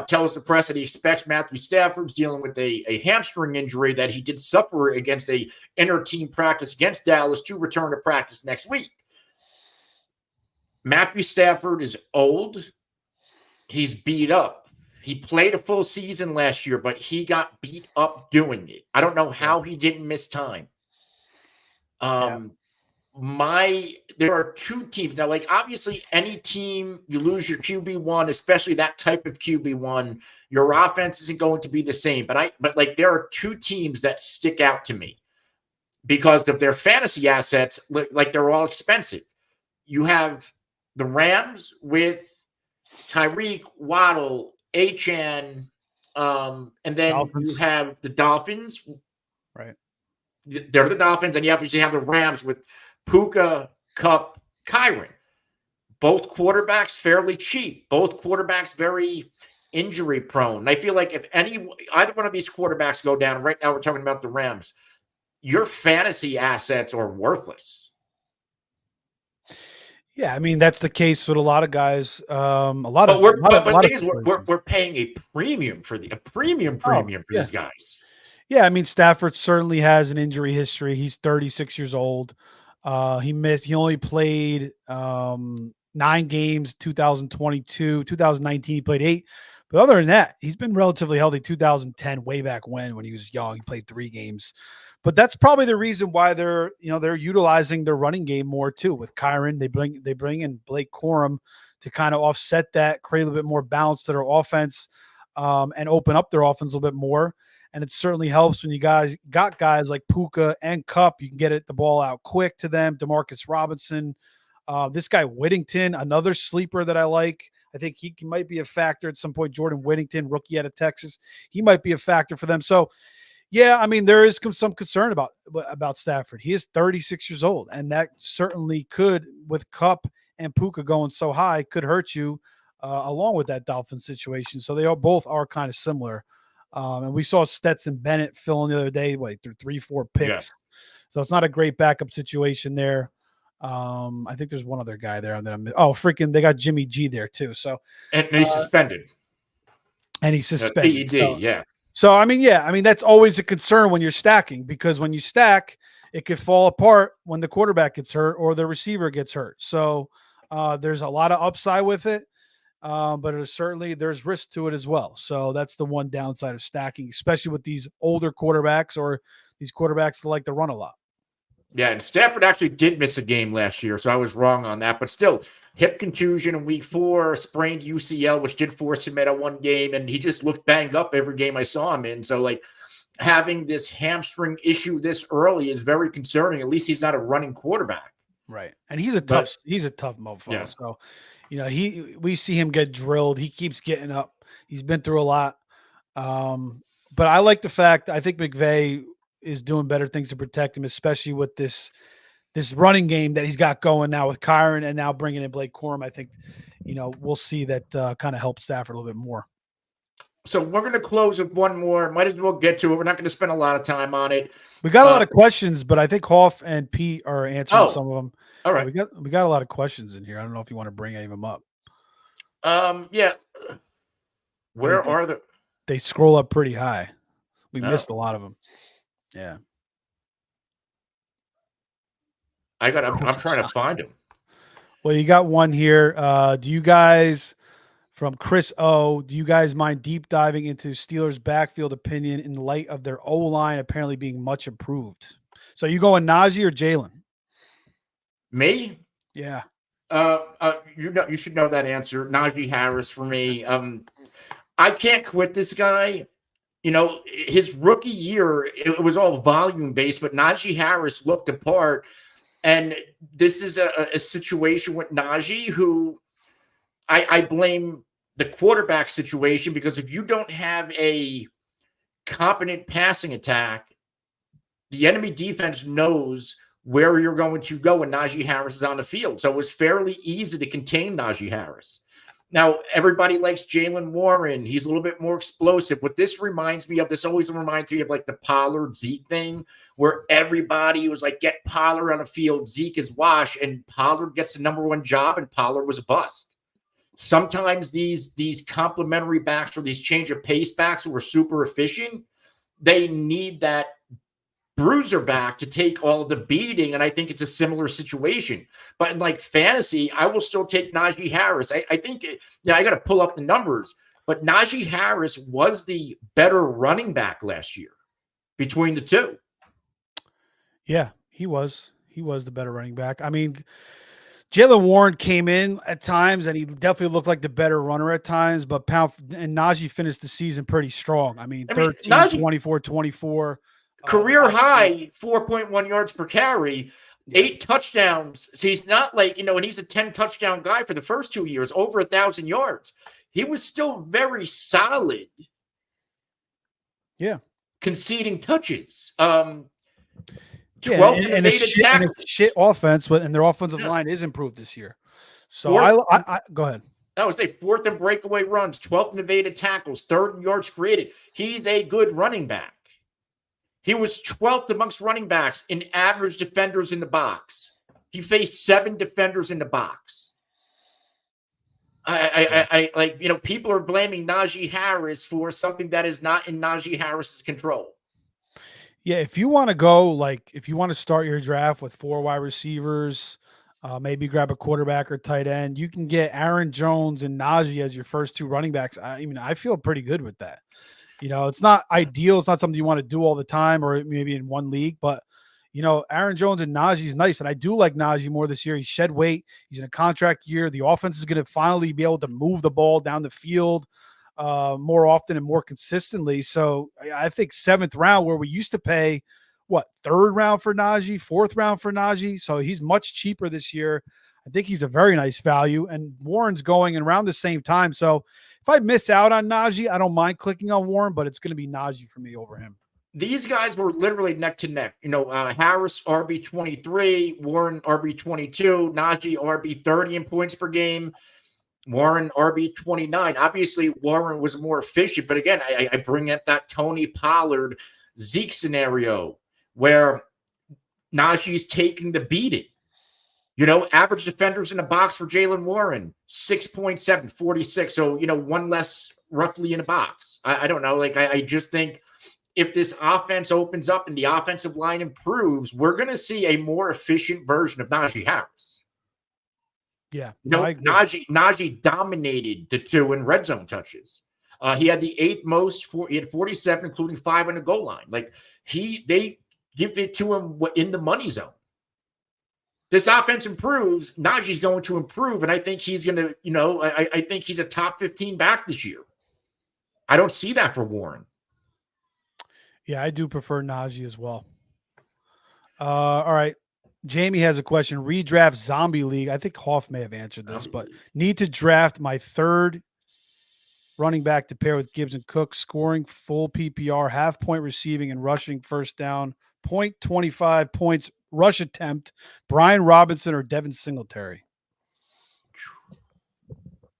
tells the press that he expects Matthew Stafford's dealing with a hamstring injury that he did suffer against a inter-team practice against Dallas to return to practice next week. Matthew Stafford is old. He's beat up. He played a full season last year, but he got beat up doing it. I don't know how he didn't miss time. There are 2 teams now. Like obviously, any team you lose your QB1, especially that type of QB1, your offense isn't going to be the same. But there are 2 teams that stick out to me because of their fantasy assets. Like they're all expensive. You have the Rams with Tyreek, Waddle, Achan, and then you Dolphins. have the Dolphins. Right. They're the Dolphins, and you obviously have the Rams with Puka, Kupp, Kyron. Both quarterbacks fairly cheap. Both quarterbacks very injury prone. And I feel like if either one of these quarterbacks go down, right now we're talking about the Rams, your fantasy assets are worthless. Yeah, I mean that's the case with a lot of guys. But the thing is, we're paying a premium for premium for these guys. Yeah, I mean Stafford certainly has an injury history. He's 36 years old. He only played 9 games 2022, 2019 he played 8. But other than that, he's been relatively healthy. 2010, way back when he was young, he played 3 games. But that's probably the reason why they're utilizing their running game more too. With Kyron, they bring in Blake Corum to kind of offset that, create a little bit more balance to their offense, and open up their offense a little bit more. And it certainly helps when you guys got guys like Puka and Kupp. You can get the ball out quick to them. Demarcus Robinson, this guy Whittington, another sleeper that I like. I think he might be a factor at some point. Jordan Whittington, rookie out of Texas, he might be a factor for them. So, yeah, I mean, there is some concern about Stafford. He is 36 years old, and that certainly could, with Kupp and Puka going so high, could hurt you along with that Dolphins situation. So they both are kind of similar. And we saw Stetson Bennett fill in the other day, through 3-4 picks. Yeah. So it's not a great backup situation there. I think there's one other guy there. They got Jimmy G there too. So and he's suspended. And he's suspended. PED, yeah. So I mean, that's always a concern when you're stacking, because when you stack, it could fall apart when the quarterback gets hurt or the receiver gets hurt. So there's a lot of upside with it. But there's risk to it as well. So that's the one downside of stacking, especially with these older quarterbacks or these quarterbacks that like to run a lot. Yeah, and Stafford actually did miss a game last year, so I was wrong on that. But still, hip contusion in week 4, sprained UCL, which did force him at one game, and he just looked banged up every game I saw him in. So, having this hamstring issue this early is very concerning. At least he's not a running quarterback. Right. And he's a tough mofo. Yeah. So, we see him get drilled. He keeps getting up. He's been through a lot. But I like the fact, I think McVay is doing better things to protect him, especially with this running game that he's got going now with Kyron and now bringing in Blake Corum. I think, we'll see that kind of help Stafford a little bit more. So we're going to close with one more. Might as well get to it. We're not going to spend a lot of time on it. We got a lot of questions, but I think Hoff and Pete are answering some of them. All right. We got a lot of questions in here. I don't know if you want to bring any of them up. Yeah. Where are the? They scroll up pretty high. We missed a lot of them. Yeah. I'm trying to find them. Well, you got one here. Do you guys, from Chris O, do you guys mind deep diving into Steelers' backfield opinion in light of their O-line apparently being much improved? So you going Najee or Jalen? Me? Yeah. You should know that answer. Najee Harris for me. I can't quit this guy. His rookie year, it was all volume based, but Najee Harris looked apart. And this is a situation with Najee who I blame the quarterback situation, because if you don't have a competent passing attack, the enemy defense knows where you're going to go when Najee Harris is on the field. So it was fairly easy to contain Najee Harris. Now, everybody likes Jalen Warren. He's a little bit more explosive. What this reminds me of, this always reminds me of the Pollard Zeke thing, where everybody was like, get Pollard on the field, Zeke is wash, and Pollard gets the number 1 job, and Pollard was a bust. Sometimes these complementary backs or these change of pace backs who are super efficient, they need that bruiser back to take all of the beating, and I think it's a similar situation. But in fantasy, I will still take Najee Harris. I think, I got to pull up the numbers, but Najee Harris was the better running back last year between the two. Yeah, he was the better running back. I mean, Jalen Warren came in at times, and he definitely looked like the better runner at times, but Najee finished the season pretty strong. I mean 13, 24, 24. Career high 4.1 yards per carry. 8 touchdowns. So he's not like, and he's a 10 touchdown guy for the first 2 years, over 1,000 yards. He was still very solid. Yeah. Conceding touches. 12 and a shit offense, and their offensive line is improved this year. So I go ahead. I would say 4th in breakaway runs, 12th in evaded tackles, 3rd in yards created. He's a good running back. He was 12th amongst running backs in average defenders in the box. He faced 7 defenders in the box. People are blaming Najee Harris for something that is not in Najee Harris's control. Yeah, if you want to go, if you want to start your draft with 4 wide receivers, maybe grab a quarterback or tight end, you can get Aaron Jones and Najee as your first 2 running backs. I feel pretty good with that. It's not ideal. It's not something you want to do all the time or maybe in one league, but Aaron Jones and Najee is nice. And I do like Najee more this year. He shed weight. He's in a contract year. The offense is going to finally be able to move the ball down the field more often and more consistently. So I think 7th round, where we used to pay 3rd round for Najee, 4th round for Najee. So he's much cheaper this year. I think he's a very nice value, and Warren's going around the same time. So if I miss out on Najee, I don't mind clicking on Warren, but it's going to be Najee for me over him. These guys were literally neck to neck. Harris RB23, Warren RB22, Najee RB30 in points per game, Warren RB29. Obviously, Warren was more efficient, but again, I bring up that Tony Pollard Zeke scenario where Najee's taking the beating. Average defenders in the box for Jaylen Warren, 6.7, 46. So, one less roughly in a box. I don't know. I just think if this offense opens up and the offensive line improves, we're going to see a more efficient version of Najee Harris. Yeah. Najee dominated the 2 in red zone touches. He had the 8th most. He had 47, including 5 on the goal line. They give it to him in the money zone. This offense improves, Najee's going to improve, and I think he's going to, I think he's a top 15 back this year. I don't see that for Warren. Yeah, I do prefer Najee as well. All right. Jamie has a question. Redraft Zombie League. I think Hoff may have answered this, but need to draft my 3rd running back to pair with Gibbs and Cook, scoring full PPR, half-point receiving and rushing first down, 0.25 points rush attempt, Brian Robinson or Devin Singletary?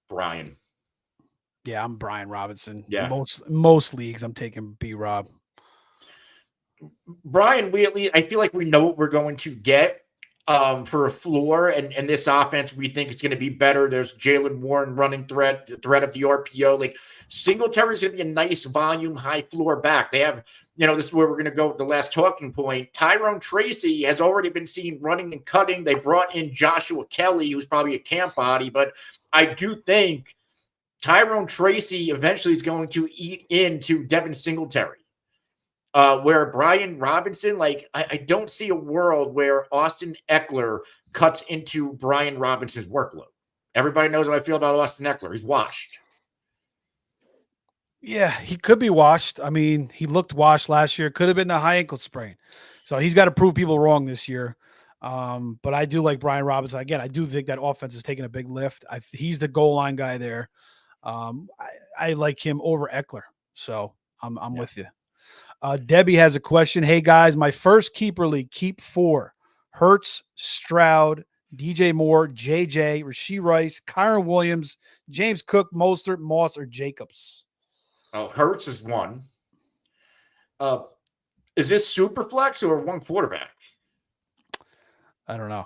Brian. Yeah, I'm Brian Robinson. Yeah. Most leagues, I'm taking B-Rob. Brian, I feel like we know what we're going to get for a floor, and this offense, we think it's going to be better. There's Jaylen Warren running threat, the threat of the RPO. Singletary is going to be a nice volume, high floor back. They have, this is where we're going to go with the last talking point. Tyrone Tracy has already been seen running and cutting. They brought in Joshua Kelly, who's probably a camp body, but I do think Tyrone Tracy eventually is going to eat into Devin Singletary. Where Brian Robinson, I don't see a world where Austin Eckler cuts into Brian Robinson's workload. Everybody knows how I feel about Austin Eckler. He's washed. Yeah, he could be washed. He looked washed last year. Could have been a high ankle sprain. So he's got to prove people wrong this year. But I do like Brian Robinson. Again, I do think that offense is taking a big lift. He's the goal line guy there. I like him over Eckler. So I'm with you. Debbie has a question. Hey, guys, my first keeper league, keep 4. Hurts, Stroud, DJ Moore, JJ, Rashee Rice, Kyron Williams, James Cook, Mostert, Moss, or Jacobs. Oh, Hurts is 1. Is this super flex or 1 quarterback? I don't know.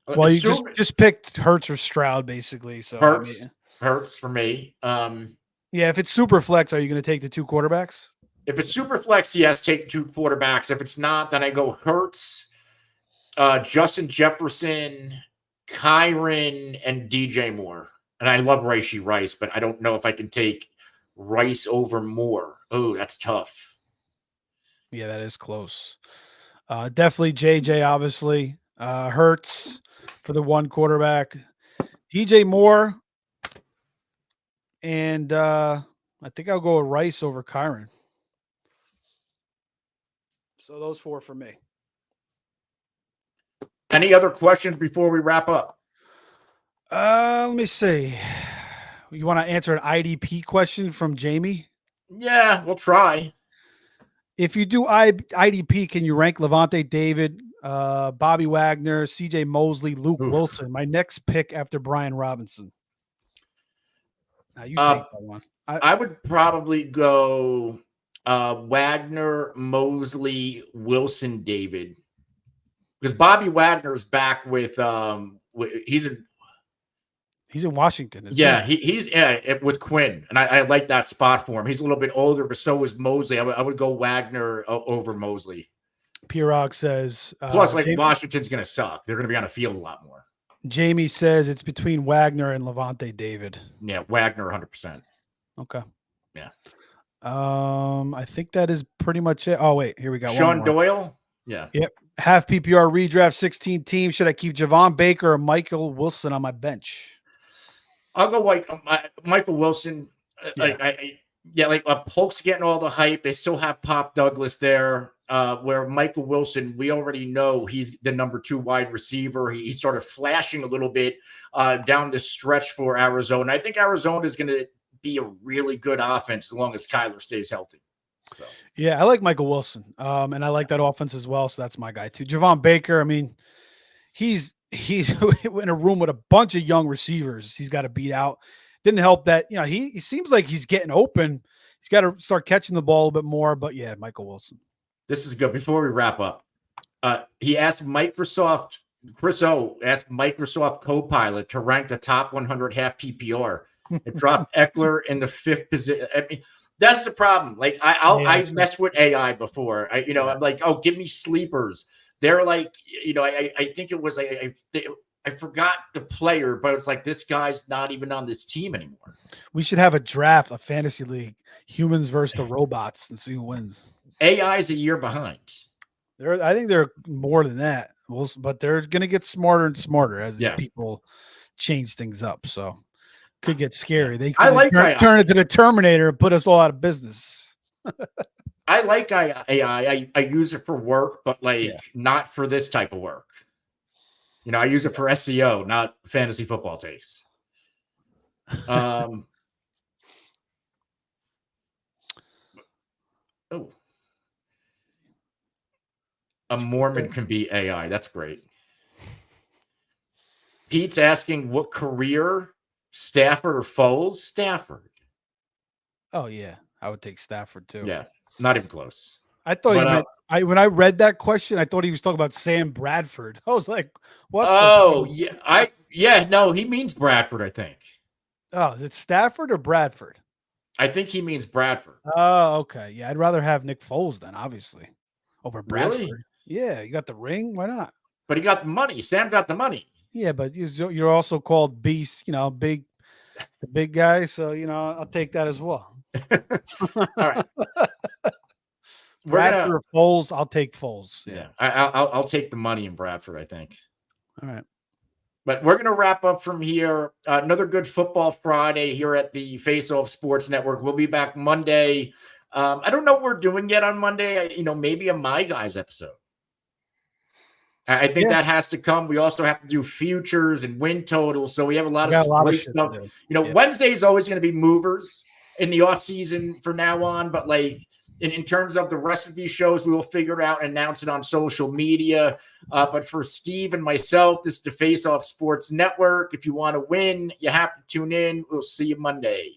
Well, you just picked Hurts or Stroud, basically. So Hurts for me. Yeah, if it's super flex, are you going to take the 2 quarterbacks? If it's super flex, yes, take 2 quarterbacks. If it's not, then I go Hurts, Justin Jefferson, Kyron, and DJ Moore. And I love Rashee Rice, but I don't know if I can take Rice over Moore. Oh, that's tough. Yeah, that is close. Definitely JJ, obviously. Hurts for the 1 quarterback. DJ Moore. And I think I'll go with Rice over Kyron. So those 4 for me. Any other questions before we wrap up? Let me see. You want to answer an IDP question from Jamie? Yeah, we'll try. If you do IDP, can you rank Levante David, Bobby Wagner, CJ Mosley, Luke Wilson? My next pick after Brian Robinson. Now you take that one. I would probably go Wagner, Mosley, Wilson, David, because Bobby Wagner is back with he's in Washington. He's with Quinn, and I like that spot for him. He's a little bit older, but so is Mosley. I would go Wagner over Mosley. Pirog says plus, Washington's going to suck. They're going to be on the field a lot more. Jamie says it's between Wagner and Levante David. Yeah, Wagner 100%. Okay. Yeah. I think that is pretty much it. Oh, wait, here we go. Sean Doyle. Yeah. Yep. Half PPR redraft 16 teams. Should I keep Javon Baker or Michael Wilson on my bench? I'll go Michael Wilson. Polk's getting all the hype. They still have Pop Douglas there. Where Michael Wilson, we already know he's the number 2 wide receiver. He started flashing a little bit down the stretch for Arizona. I think Arizona is going to be a really good offense as long as Kyler stays healthy. So. Yeah, I like Michael Wilson, and I like that offense as well. So that's my guy too. Javon Baker. I mean, he's in a room with a bunch of young receivers. He's got to beat out. Didn't help that he seems like he's getting open. He's got to start catching the ball a bit more. But yeah, Michael Wilson. This is good. Before we wrap up, he asked Chris O asked Microsoft Copilot to rank the top 100 half PPR. It dropped Eckler in the 5th position. I mean, that's the problem. Like I messed with AI before. I'm like, oh, give me sleepers. They're like, I think it was I forgot the player, but it's like this guy's not even on this team anymore. We should have a draft, a fantasy league, humans versus the robots, and see who wins. AI is a year behind. I think they're more than that. But they're going to get smarter and smarter as these people change things up. So could get scary. They could turn it to the Terminator and put us all out of business. I like AI. I use it for work, but not for this type of work. I use it for SEO, not fantasy football takes. A Mormon can be AI. That's great. Pete's asking what career, Stafford or Foles? Stafford. Oh, yeah. I would take Stafford, too. Yeah. Not even close. I thought when I read that question, I thought he was talking about Sam Bradford. I was like, what? Oh, yeah. No, he means Bradford, I think. Oh, is it Stafford or Bradford? I think he means Bradford. Oh, okay. Yeah, I'd rather have Nick Foles then, obviously, over Bradford. Really? Yeah, you got the ring. Why not? But he got the money. Sam got the money. Yeah, but you're also called Beast, the big guy. So, I'll take that as well. All right. Bradford or Foles, I'll take Foles. Yeah. I'll take the money in Bradford, I think. All right. But we're going to wrap up from here. Another good football Friday here at the Face Off Sports Network. We'll be back Monday. I don't know what we're doing yet on Monday. Maybe a My Guys episode. I think that has to come. We also have to do futures and win totals. So we have a lot of great stuff. Wednesday is always going to be movers in the off season from now on. But in terms of the rest of these shows, we will figure it out and announce it on social media. But for Steve and myself, this is the Face Off Sports Network. If you want to win, you have to tune in. We'll see you Monday.